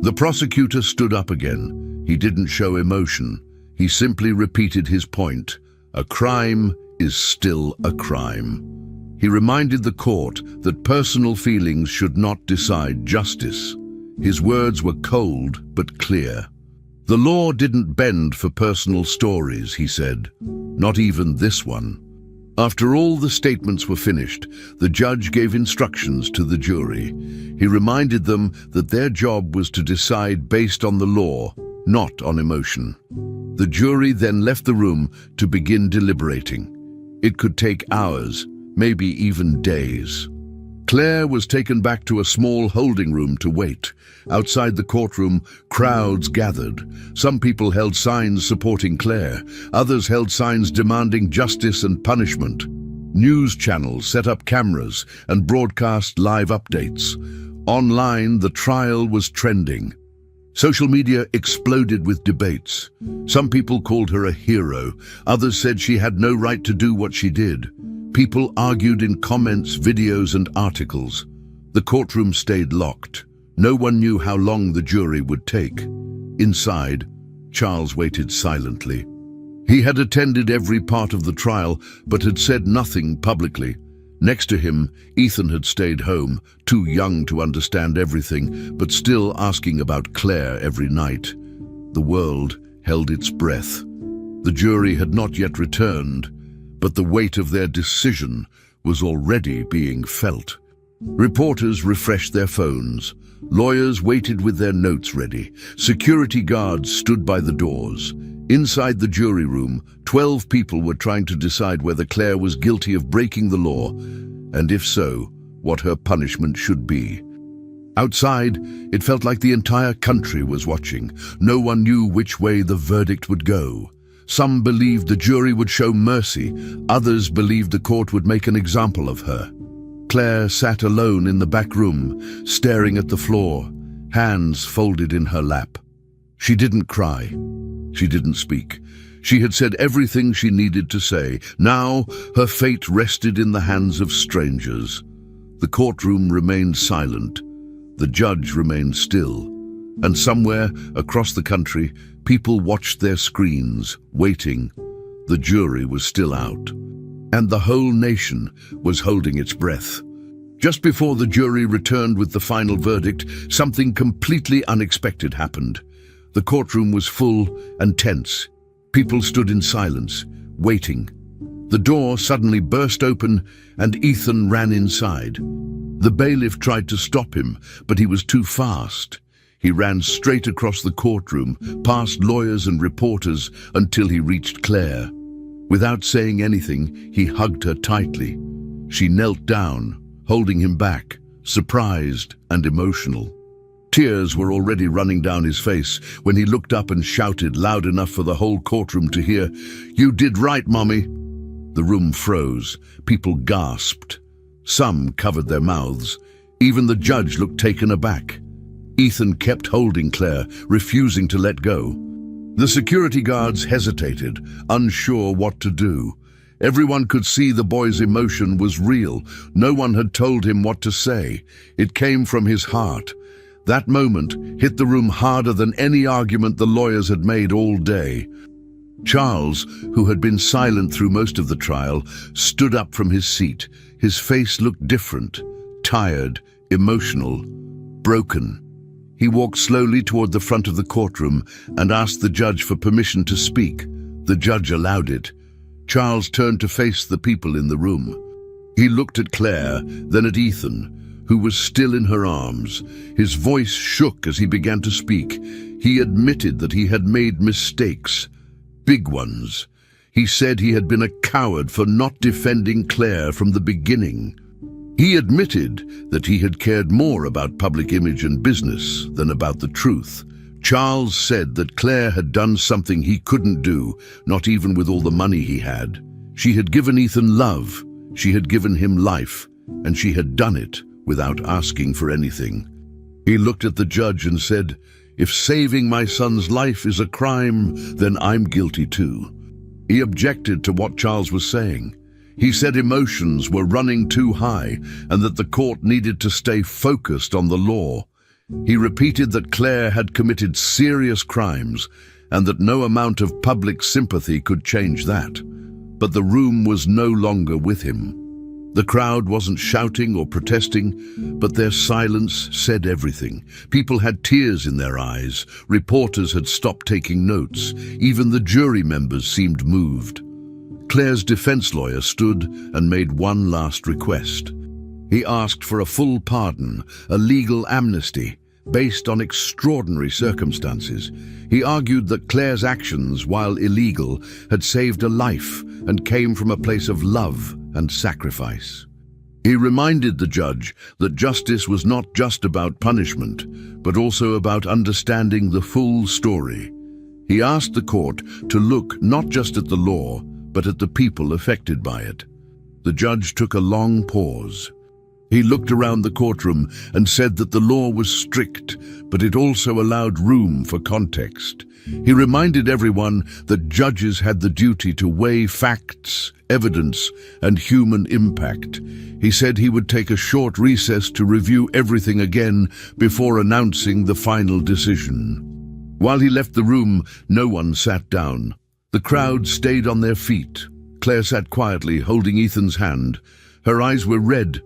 [SPEAKER 1] The prosecutor stood up again. He didn't show emotion. He simply repeated his point. A crime is still a crime. He reminded the court that personal feelings should not decide justice. His words were cold but clear. The law didn't bend for personal stories, he said. Not even this one. After all the statements were finished, the judge gave instructions to the jury. He reminded them that their job was to decide based on the law, not on emotion. The jury then left the room to begin deliberating. It could take hours, maybe even days. Claire was taken back to a small holding room to wait. Outside the courtroom, crowds gathered. Some people held signs supporting Claire. Others held signs demanding justice and punishment. News channels set up cameras and broadcast live updates. Online, the trial was trending. Social media exploded with debates. Some people called her a hero. Others said she had no right to do what she did. People argued in comments, videos, and articles. The courtroom stayed locked. No one knew how long the jury would take. Inside, Charles waited silently. He had attended every part of the trial, but had said nothing publicly. Next to him, Ethan had stayed home, too young to understand everything, but still asking about Claire every night. The world held its breath. The jury had not yet returned, but the weight of their decision was already being felt. Reporters refreshed their phones. Lawyers waited with their notes ready. Security guards stood by the doors. Inside the jury room, 12 people were trying to decide whether Claire was guilty of breaking the law, and if so, what her punishment should be. Outside, it felt like the entire country was watching. No one knew which way the verdict would go. Some believed the jury would show mercy, others believed the court would make an example of her. Claire sat alone in the back room, staring at the floor, hands folded in her lap. She didn't cry. She didn't speak. She had said everything she needed to say. Now her fate rested in the hands of strangers. The courtroom remained silent. The judge remained still. And somewhere across the country, people watched their screens, waiting. The jury was still out. And the whole nation was holding its breath. Just before the jury returned with the final verdict, something completely unexpected happened. The courtroom was full and tense. People stood in silence, waiting. The door suddenly burst open and Ethan ran inside. The bailiff tried to stop him, but he was too fast. He ran straight across the courtroom, past lawyers and reporters, until he reached Claire. Without saying anything, he hugged her tightly. She knelt down, holding him back, surprised and emotional. Tears were already running down his face when he looked up and shouted loud enough for the whole courtroom to hear, "You did right, Mommy." The room froze. People gasped. Some covered their mouths. Even the judge looked taken aback. Ethan kept holding Claire, refusing to let go. The security guards hesitated, unsure what to do. Everyone could see the boy's emotion was real. No one had told him what to say. It came from his heart. That moment hit the room harder than any argument the lawyers had made all day. Charles, who had been silent through most of the trial, stood up from his seat. His face looked different, tired, emotional, broken. He walked slowly toward the front of the courtroom and asked the judge for permission to speak. The judge allowed it. Charles turned to face the people in the room. He looked at Claire, then at Ethan, who was still in her arms. His voice shook as he began to speak. He admitted that he had made mistakes, big ones. He said he had been a coward for not defending Claire from the beginning. He admitted that he had cared more about public image and business than about the truth. Charles said that Claire had done something he couldn't do, not even with all the money he had. She had given Ethan love, she had given him life, and she had done it without asking for anything. He looked at the judge and said, "If saving my son's life is a crime, then I'm guilty too." He objected to what Charles was saying. He said emotions were running too high and that the court needed to stay focused on the law. He repeated that Claire had committed serious crimes and that no amount of public sympathy could change that. But the room was no longer with him. The crowd wasn't shouting or protesting, but their silence said everything. People had tears in their eyes. Reporters had stopped taking notes. Even the jury members seemed moved. Claire's defense lawyer stood and made one last request. He asked for a full pardon, a legal amnesty, based on extraordinary circumstances. He argued that Claire's actions, while illegal, had saved a life and came from a place of love and sacrifice. He reminded the judge that justice was not just about punishment, but also about understanding the full story. He asked the court to look not just at the law, but at the people affected by it. The judge took a long pause. He looked around the courtroom and said that the law was strict, but it also allowed room for context. He reminded everyone that judges had the duty to weigh facts, evidence, and human impact. He said he would take a short recess to review everything again before announcing the final decision. While he left the room, no one sat down. The crowd stayed on their feet. Claire sat quietly, holding Ethan's hand. Her eyes were red,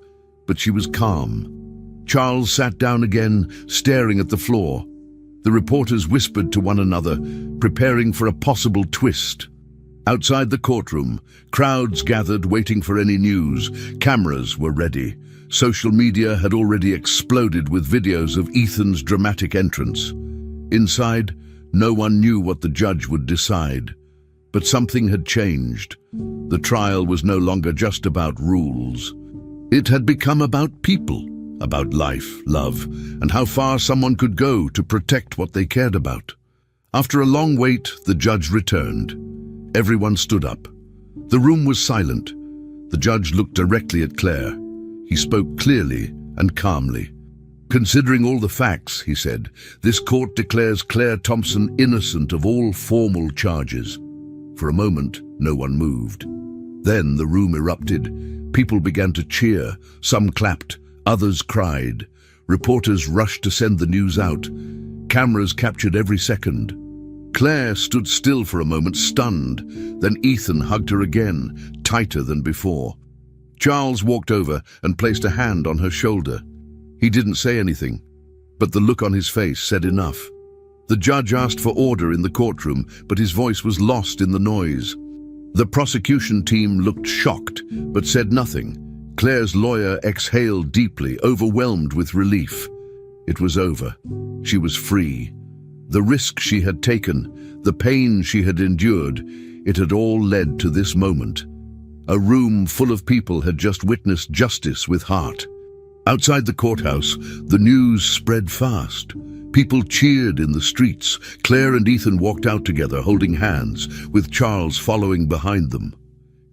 [SPEAKER 1] but she was calm. Charles sat down again, staring at the floor. The reporters whispered to one another, preparing for a possible twist. Outside the courtroom, crowds gathered waiting for any news. Cameras were ready. Social media had already exploded with videos of Ethan's dramatic entrance. Inside, No one knew what the judge would decide. But something had changed. The trial was no longer just about rules. It had become about people, about life, love, and how far someone could go to protect what they cared about. After a long wait, the judge returned. Everyone stood up. The room was silent. The judge looked directly at Claire. He spoke clearly and calmly. "Considering all the facts," he said, "this court declares Claire Thompson innocent of all formal charges." For a moment, no one moved. Then the room erupted. People began to cheer. Some clapped, others cried. Reporters rushed to send the news out. Cameras captured every second. Claire stood still for a moment, stunned. Then Ethan hugged her again, tighter than before. Charles walked over and placed a hand on her shoulder. He didn't say anything, but the look on his face said enough. The judge asked for order in the courtroom, but his voice was lost in the noise. The prosecution team looked shocked, but said nothing. Claire's lawyer exhaled deeply, overwhelmed with relief. It was over. She was free. The risk she had taken, the pain she had endured, it had all led to this moment. A room full of people had just witnessed justice with heart. Outside the courthouse, the news spread fast. People cheered in the streets. Claire and Ethan walked out together, holding hands, with Charles following behind them.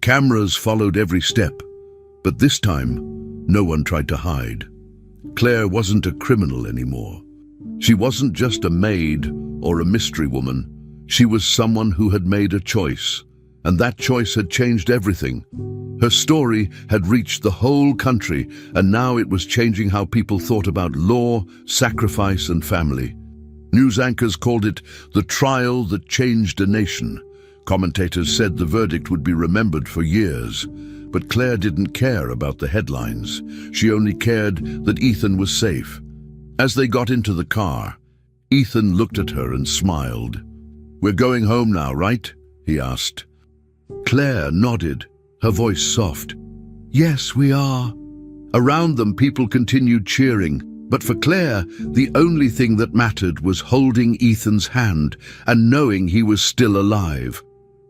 [SPEAKER 1] Cameras followed every step, but this time, no one tried to hide. Claire wasn't a criminal anymore. She wasn't just a maid or a mystery woman. She was someone who had made a choice, and that choice had changed everything. Her story had reached the whole country, and now it was changing how people thought about law, sacrifice, and family. News anchors called it the trial that changed a nation. Commentators said the verdict would be remembered for years. But Claire didn't care about the headlines. She only cared that Ethan was safe. As they got into the car, Ethan looked at her and smiled. "We're going home now, right?" he asked. Claire nodded, her voice soft. "Yes, we are." Around them, people continued cheering, but for Claire, the only thing that mattered was holding Ethan's hand and knowing he was still alive.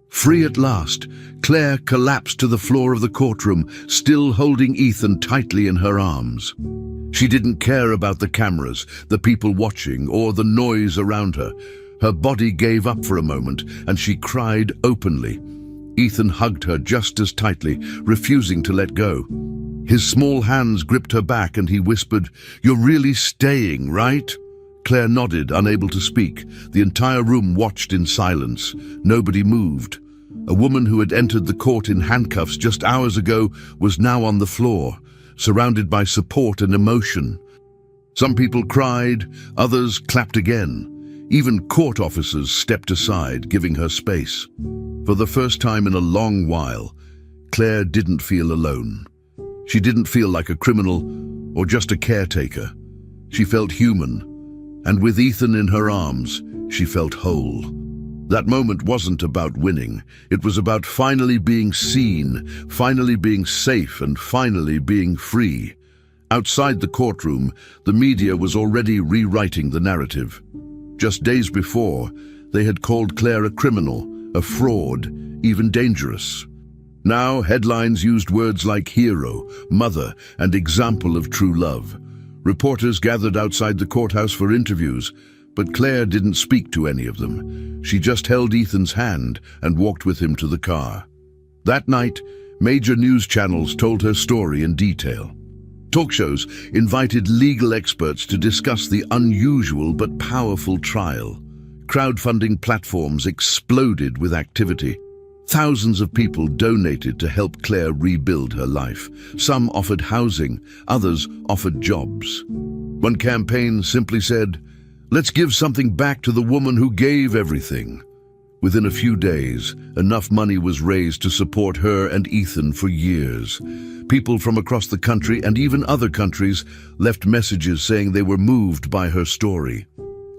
[SPEAKER 1] Free at last, Claire collapsed to the floor of the courtroom, still holding Ethan tightly in her arms. She didn't care about the cameras, the people watching, or the noise around her. Her body gave up for a moment, and she cried openly. Ethan hugged her just as tightly, refusing to let go. His small hands gripped her back, and he whispered, "You're really staying, right?" Claire nodded, unable to speak. The entire room watched in silence. Nobody moved. A woman who had entered the court in handcuffs just hours ago was now on the floor, surrounded by support and emotion. Some people cried, others clapped again. Even court officers stepped aside, giving her space. For the first time in a long while, Claire didn't feel alone. She didn't feel like a criminal or just a caretaker. She felt human, and with Ethan in her arms, she felt whole. That moment wasn't about winning. It was about finally being seen, finally being safe, and finally being free. Outside the courtroom, the media was already rewriting the narrative. Just days before, they had called Claire a criminal, a fraud, even dangerous. Now, headlines used words like hero, mother, and example of true love. Reporters gathered outside the courthouse for interviews, but Claire didn't speak to any of them. She just held Ethan's hand and walked with him to the car. That night, major news channels told her story in detail. Talk shows invited legal experts to discuss the unusual but powerful trial. Crowdfunding platforms exploded with activity. Thousands of people donated to help Claire rebuild her life. Some offered housing, others offered jobs. One campaign simply said, "Let's give something back to the woman who gave everything." Within a few days, enough money was raised to support her and Ethan for years. People from across the country and even other countries left messages saying they were moved by her story.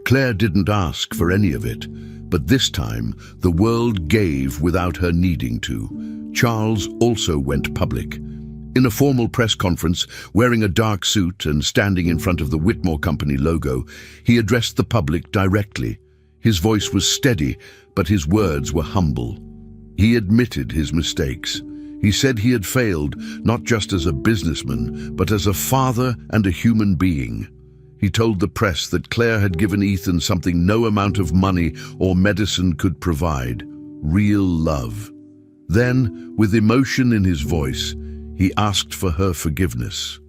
[SPEAKER 1] Claire didn't ask for any of it, but this time the world gave without her needing to. Charles also went public. In a formal press conference, wearing a dark suit and standing in front of the Whitmore Company logo, he addressed the public directly. His voice was steady, but his words were humble. He admitted his mistakes. He said he had failed, not just as a businessman, but as a father and a human being. He told the press that Claire had given Ethan something no amount of money or medicine could provide: real love. Then, with emotion in his voice, he asked for her forgiveness.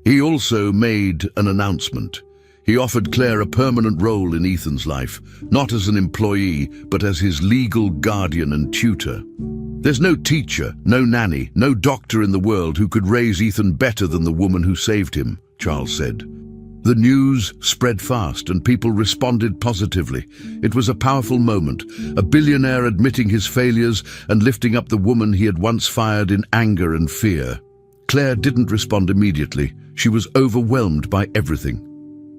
[SPEAKER 1] He also made an announcement. He offered Claire a permanent role in Ethan's life, not as an employee, but as his legal guardian and tutor. There's no teacher, no nanny, no doctor in the world who could raise Ethan better than the woman who saved him, Charles said. The news spread fast and people responded positively. It was a powerful moment, a billionaire admitting his failures and lifting up the woman he had once fired in anger and fear. Claire didn't respond immediately. She was overwhelmed by everything.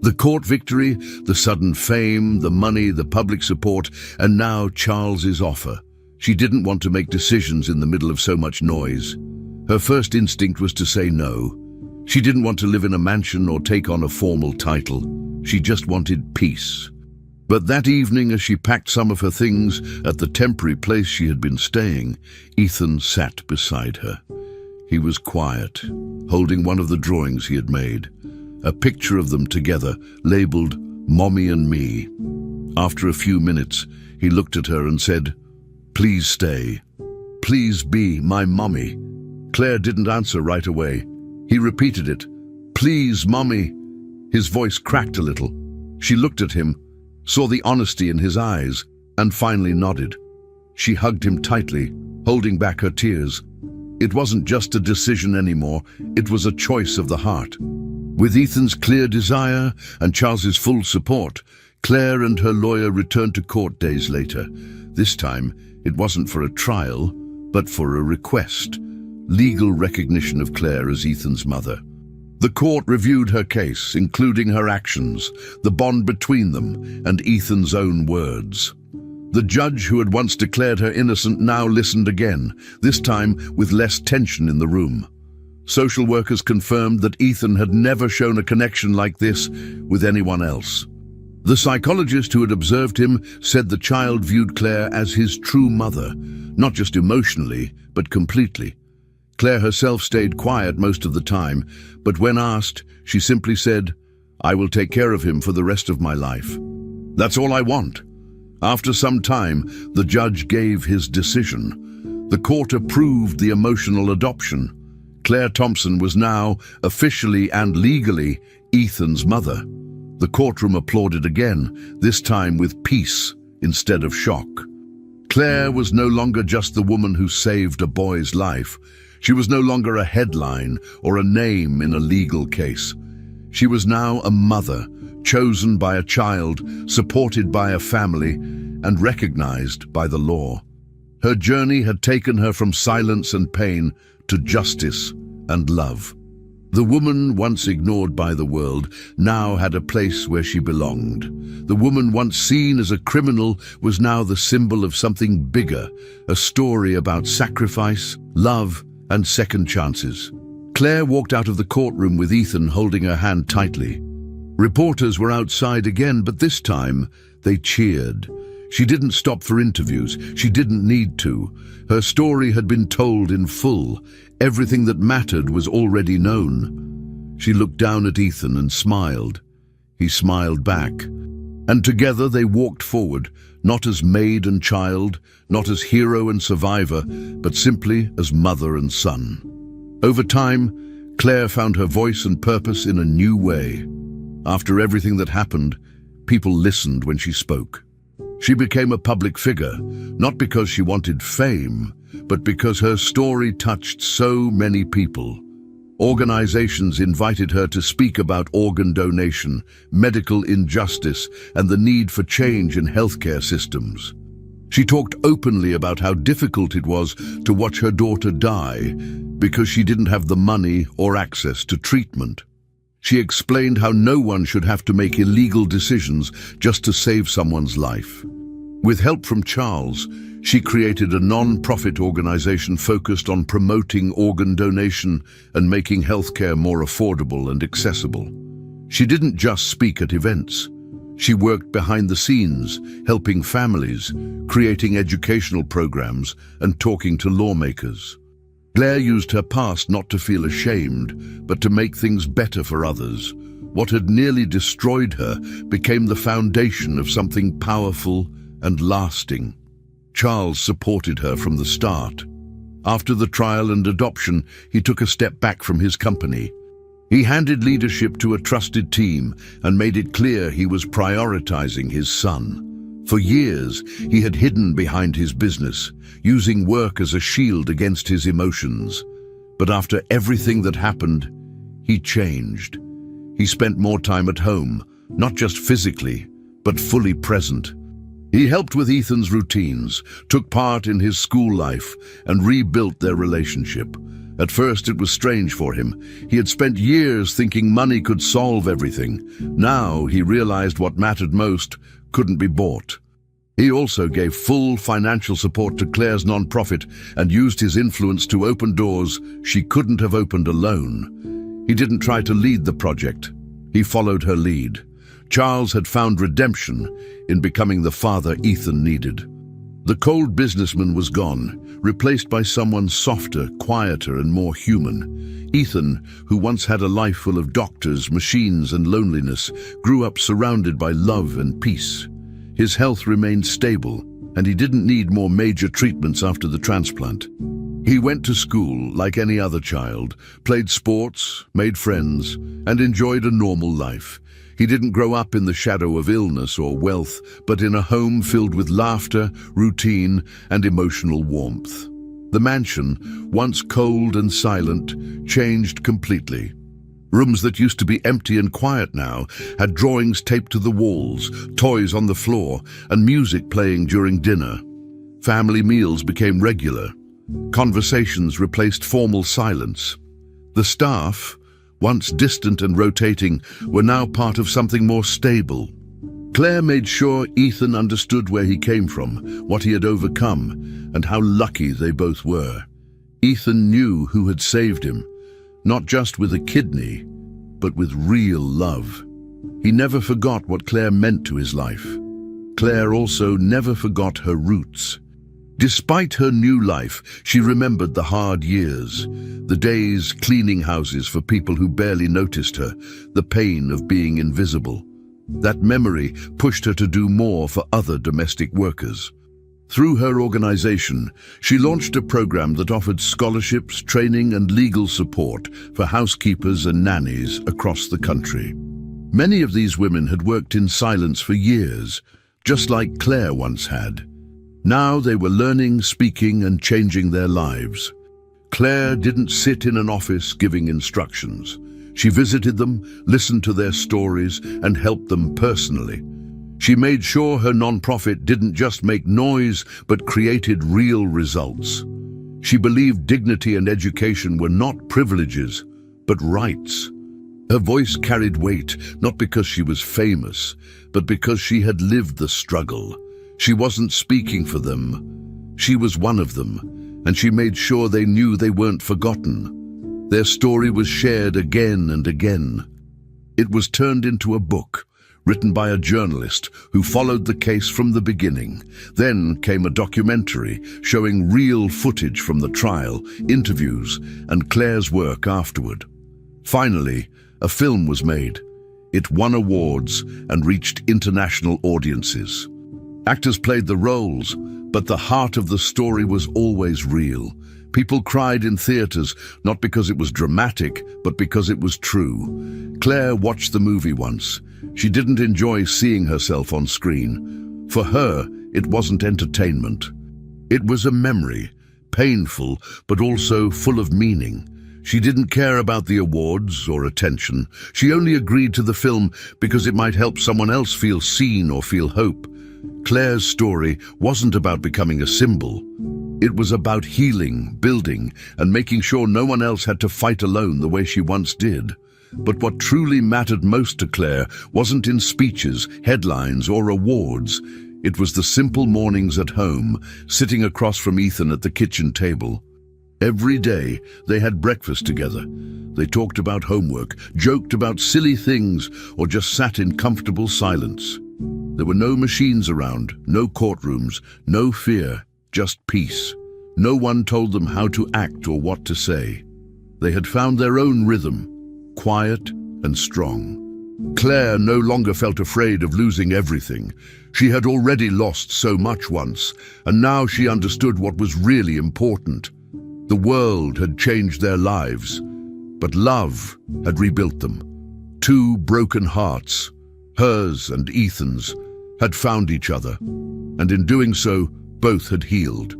[SPEAKER 1] The court victory, the sudden fame, the money, the public support, and now Charles's offer. She didn't want to make decisions in the middle of so much noise. Her first instinct was to say no. She didn't want to live in a mansion or take on a formal title. She just wanted peace. But that evening, as she packed some of her things at the temporary place she had been staying, Ethan sat beside her. He was quiet, holding one of the drawings he had made, a picture of them together, labeled "Mommy and Me." After a few minutes, he looked at her and said, "Please stay. Please be my mommy." Claire didn't answer right away. He repeated it, "Please, mommy." His voice cracked a little. She looked at him, saw the honesty in his eyes, and finally nodded. She hugged him tightly, holding back her tears. It wasn't just a decision anymore, it was a choice of the heart. With Ethan's clear desire and Charles's full support, Claire and her lawyer returned to court days later. This time, it wasn't for a trial, but for a request: legal recognition of Claire as Ethan's mother. The court reviewed her case, including her actions, the bond between them, and Ethan's own words. The judge who had once declared her innocent now listened again, this time with less tension in the room. Social workers confirmed that Ethan had never shown a connection like this with anyone else. The psychologist who had observed him said the child viewed Claire as his true mother, not just emotionally, but completely. Claire herself stayed quiet most of the time, but when asked, she simply said, "I will take care of him for the rest of my life. That's all I want." After some time, the judge gave his decision. The court approved the emotional adoption. Claire Thompson was now, officially and legally, Ethan's mother. The courtroom applauded again, this time with peace instead of shock. Claire was no longer just the woman who saved a boy's life. She was no longer a headline or a name in a legal case. She was now a mother, chosen by a child, supported by a family, and recognized by the law. Her journey had taken her from silence and pain to justice and love. The woman once ignored by the world now had a place where she belonged. The woman once seen as a criminal was now the symbol of something bigger, a story about sacrifice, love, and second chances. Claire walked out of the courtroom with Ethan holding her hand tightly. Reporters were outside again, but this time they cheered. She didn't stop for interviews. She didn't need to. Her story had been told in full. Everything that mattered was already known. She looked down at Ethan and smiled. He smiled back. And together they walked forward, not as maid and child, not as hero and survivor, but simply as mother and son. Over time, Claire found her voice and purpose in a new way. After everything that happened, people listened when she spoke. She became a public figure, not because she wanted fame, but because her story touched so many people. Organizations invited her to speak about organ donation, medical injustice, and the need for change in healthcare systems. She talked openly about how difficult it was to watch her daughter die because she didn't have the money or access to treatment. She explained how no one should have to make illegal decisions just to save someone's life. With help from Charles, she created a non-profit organization focused on promoting organ donation and making healthcare more affordable and accessible. She didn't just speak at events. She worked behind the scenes, helping families, creating educational programs, and talking to lawmakers. Claire used her past not to feel ashamed, but to make things better for others. What had nearly destroyed her became the foundation of something powerful and lasting. Charles supported her from the start. After the trial and adoption, he took a step back from his company. He handed leadership to a trusted team and made it clear he was prioritizing his son. For years, he had hidden behind his business, using work as a shield against his emotions. But after everything that happened, he changed. He spent more time at home, not just physically, but fully present. He helped with Ethan's routines, took part in his school life, and rebuilt their relationship. At first, it was strange for him. He had spent years thinking money could solve everything. Now he realized what mattered most couldn't be bought. He also gave full financial support to Claire's nonprofit and used his influence to open doors she couldn't have opened alone. He didn't try to lead the project. He followed her lead. Charles had found redemption in becoming the father Ethan needed. The cold businessman was gone, replaced by someone softer, quieter, and more human. Ethan, who once had a life full of doctors, machines, and loneliness, grew up surrounded by love and peace. His health remained stable, and he didn't need more major treatments after the transplant. He went to school like any other child, played sports, made friends, and enjoyed a normal life. He didn't grow up in the shadow of illness or wealth, but in a home filled with laughter, routine, and emotional warmth. The mansion, once cold and silent, changed completely. Rooms that used to be empty and quiet now had drawings taped to the walls, toys on the floor, and music playing during dinner. Family meals became regular. Conversations replaced formal silence. The staff, once distant and rotating, were now part of something more stable. Claire made sure Ethan understood where he came from, what he had overcome, and how lucky they both were. Ethan knew who had saved him, not just with a kidney, but with real love. He never forgot what Claire meant to his life. Claire also never forgot her roots. Despite her new life, she remembered the hard years, the days cleaning houses for people who barely noticed her, the pain of being invisible. That memory pushed her to do more for other domestic workers. Through her organization, she launched a program that offered scholarships, training, and legal support for housekeepers and nannies across the country. Many of these women had worked in silence for years, just like Claire once had. Now they were learning, speaking, and changing their lives. Claire didn't sit in an office giving instructions. She visited them, listened to their stories, and helped them personally. She made sure her nonprofit didn't just make noise, but created real results. She believed dignity and education were not privileges, but rights. Her voice carried weight, not because she was famous, but because she had lived the struggle. She wasn't speaking for them. She was one of them, and she made sure they knew they weren't forgotten. Their story was shared again and again. It was turned into a book, written by a journalist who followed the case from the beginning. Then came a documentary showing real footage from the trial, interviews, and Claire's work afterward. Finally, a film was made. It won awards and reached international audiences. Actors played the roles, but the heart of the story was always real. People cried in theaters, not because it was dramatic, but because it was true. Claire watched the movie once. She didn't enjoy seeing herself on screen. For her, it wasn't entertainment. It was a memory, painful, but also full of meaning. She didn't care about the awards or attention. She only agreed to the film because it might help someone else feel seen or feel hope. Claire's story wasn't about becoming a symbol. It was about healing, building, and making sure no one else had to fight alone the way she once did. But what truly mattered most to Claire wasn't in speeches, headlines, or awards. It was the simple mornings at home, sitting across from Ethan at the kitchen table. Every day, they had breakfast together. They talked about homework, joked about silly things, or just sat in comfortable silence. There were no machines around, no courtrooms, no fear, just peace. No one told them how to act or what to say. They had found their own rhythm, quiet and strong. Claire no longer felt afraid of losing everything. She had already lost so much once, and now she understood what was really important. The world had changed their lives, but love had rebuilt them. Two broken hearts, hers and Ethan's, had found each other, and in doing so, both had healed.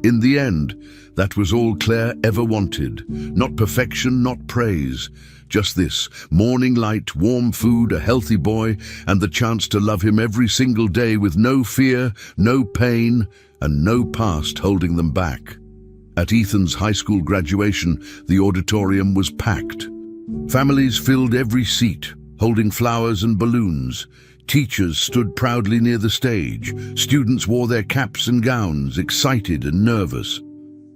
[SPEAKER 1] In the end, that was all Claire ever wanted. Not perfection, not praise. Just this, morning light, warm food, a healthy boy, and the chance to love him every single day with no fear, no pain, and no past holding them back. At Ethan's high school graduation, the auditorium was packed. Families filled every seat, holding flowers and balloons. Teachers stood proudly near the stage. Students wore their caps and gowns, excited and nervous.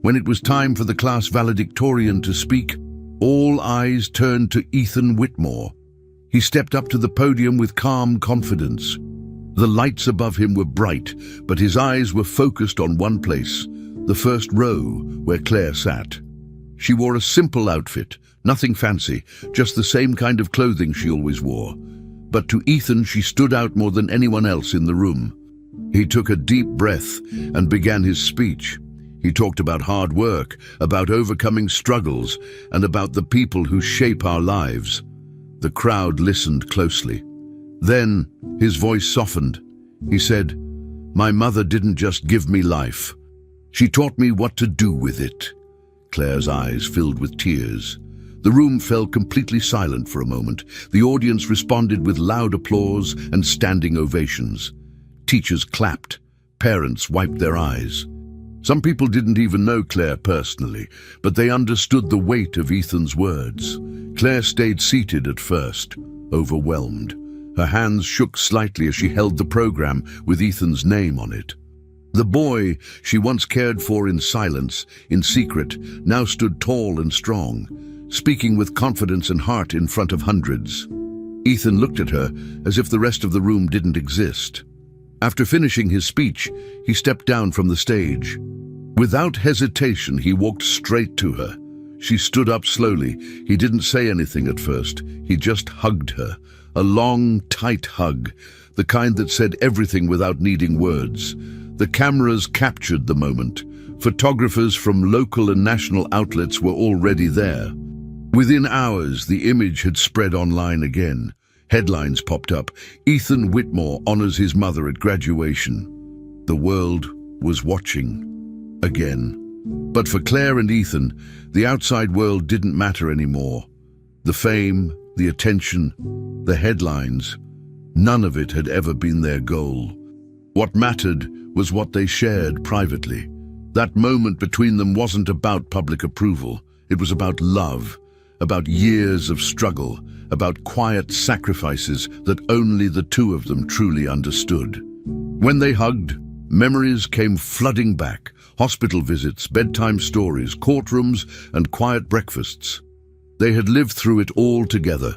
[SPEAKER 1] When it was time for the class valedictorian to speak, all eyes turned to Ethan Whitmore. He stepped up to the podium with calm confidence. The lights above him were bright, but his eyes were focused on one place, the first row where Claire sat. She wore a simple outfit, nothing fancy, just the same kind of clothing she always wore. But to Ethan, she stood out more than anyone else in the room. He took a deep breath and began his speech. He talked about hard work, about overcoming struggles, and about the people who shape our lives. The crowd listened closely. Then his voice softened. He said, "My mother didn't just give me life. She taught me what to do with it." Claire's eyes filled with tears. The room fell completely silent for a moment. The audience responded with loud applause and standing ovations. Teachers clapped. Parents wiped their eyes. Some people didn't even know Claire personally, but they understood the weight of Ethan's words. Claire stayed seated at first, overwhelmed. Her hands shook slightly as she held the program with Ethan's name on it. The boy she once cared for in silence, in secret, now stood tall and strong, speaking with confidence and heart in front of hundreds. Ethan looked at her as if the rest of the room didn't exist. After finishing his speech, he stepped down from the stage. Without hesitation, he walked straight to her. She stood up slowly. He didn't say anything at first. He just hugged her. A long, tight hug, the kind that said everything without needing words. The cameras captured the moment. Photographers from local and national outlets were already there. Within hours, the image had spread online again. Headlines popped up. Ethan Whitmore honors his mother at graduation. The world was watching. Again. But for Claire and Ethan, the outside world didn't matter anymore. The fame, the attention, the headlines, none of it had ever been their goal. What mattered was what they shared privately. That moment between them wasn't about public approval. It was about love, about years of struggle, about quiet sacrifices that only the two of them truly understood. When they hugged, memories came flooding back. Hospital visits, bedtime stories, courtrooms, and quiet breakfasts. They had lived through it all together.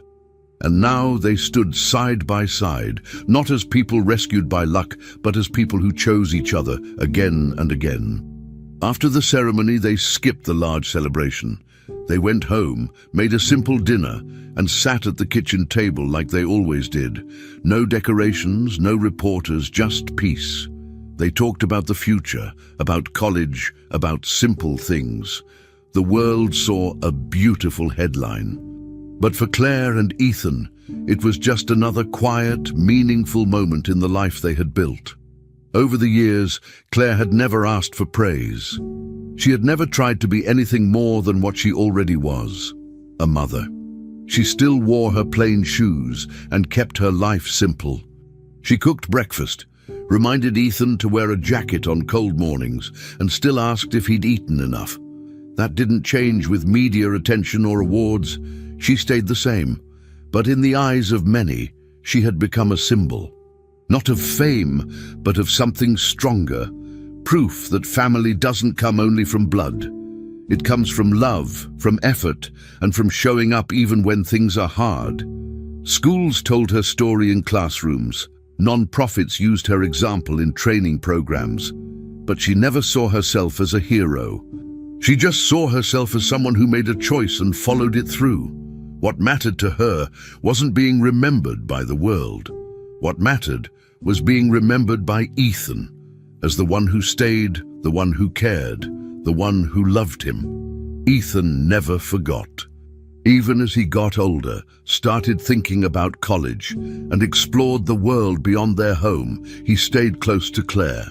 [SPEAKER 1] And now they stood side by side, not as people rescued by luck, but as people who chose each other again and again. After the ceremony, they skipped the large celebration. They went home, made a simple dinner, and sat at the kitchen table like they always did. No decorations, no reporters, just peace. They talked about the future, about college, about simple things. The world saw a beautiful headline. But for Claire and Ethan, it was just another quiet, meaningful moment in the life they had built. Over the years, Claire had never asked for praise. She had never tried to be anything more than what she already was, a mother. She still wore her plain shoes and kept her life simple. She cooked breakfast, reminded Ethan to wear a jacket on cold mornings, and still asked if he'd eaten enough. That didn't change with media attention or awards. She stayed the same, but in the eyes of many, she had become a symbol. Not of fame, but of something stronger. Proof that family doesn't come only from blood. It comes from love, from effort, and from showing up even when things are hard. Schools told her story in classrooms. Non-profits used her example in training programs, but she never saw herself as a hero. She just saw herself as someone who made a choice and followed it through. What mattered to her wasn't being remembered by the world. What mattered was being remembered by Ethan as the one who stayed, the one who cared, the one who loved him. Ethan never forgot. Even as he got older, started thinking about college, and explored the world beyond their home, he stayed close to Claire.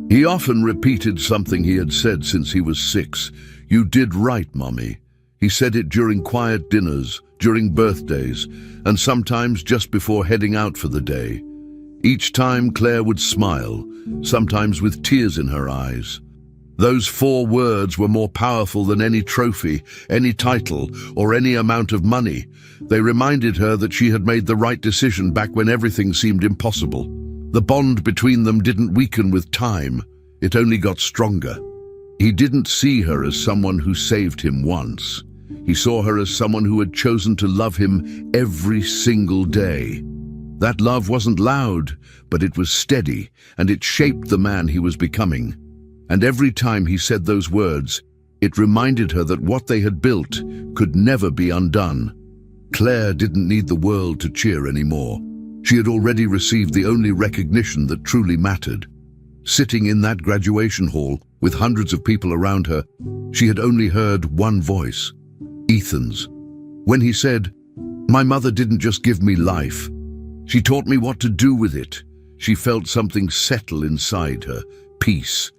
[SPEAKER 1] He often repeated something he had said since he was 6. "You did right, Mommy." He said it during quiet dinners, during birthdays, and sometimes just before heading out for the day. Each time Claire would smile, sometimes with tears in her eyes. Those 4 words were more powerful than any trophy, any title, or any amount of money. They reminded her that she had made the right decision back when everything seemed impossible. The bond between them didn't weaken with time, it only got stronger. He didn't see her as someone who saved him once. He saw her as someone who had chosen to love him every single day. That love wasn't loud, but it was steady, and it shaped the man he was becoming. And every time he said those words, it reminded her that what they had built could never be undone. Claire didn't need the world to cheer anymore. She had already received the only recognition that truly mattered. Sitting in that graduation hall with hundreds of people around her, she had only heard one voice, Ethan's. When he said, "My mother didn't just give me life. She taught me what to do with it." She felt something settle inside her, peace.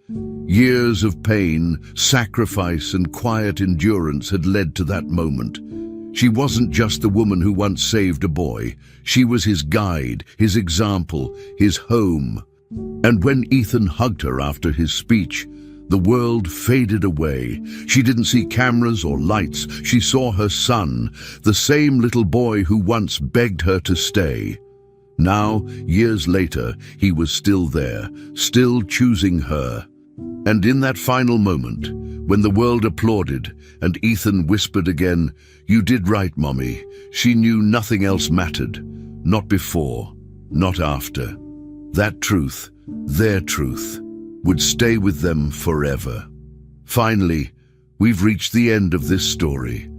[SPEAKER 1] Years of pain, sacrifice, and quiet endurance had led to that moment. She wasn't just the woman who once saved a boy. She was his guide, his example, his home. And when Ethan hugged her after his speech, the world faded away. She didn't see cameras or lights. She saw her son, the same little boy who once begged her to stay. Now, years later, he was still there, still choosing her. And in that final moment, when the world applauded and Ethan whispered again, "You did right, Mommy," she knew nothing else mattered. Not before, not after. That truth, their truth, would stay with them forever. Finally, we've reached the end of this story.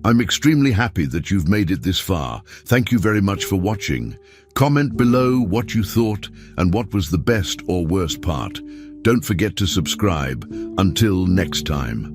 [SPEAKER 1] I'm extremely happy that you've made it this far. Thank you very much for watching. Comment below what you thought and what was the best or worst part. Don't forget to subscribe. Until next time.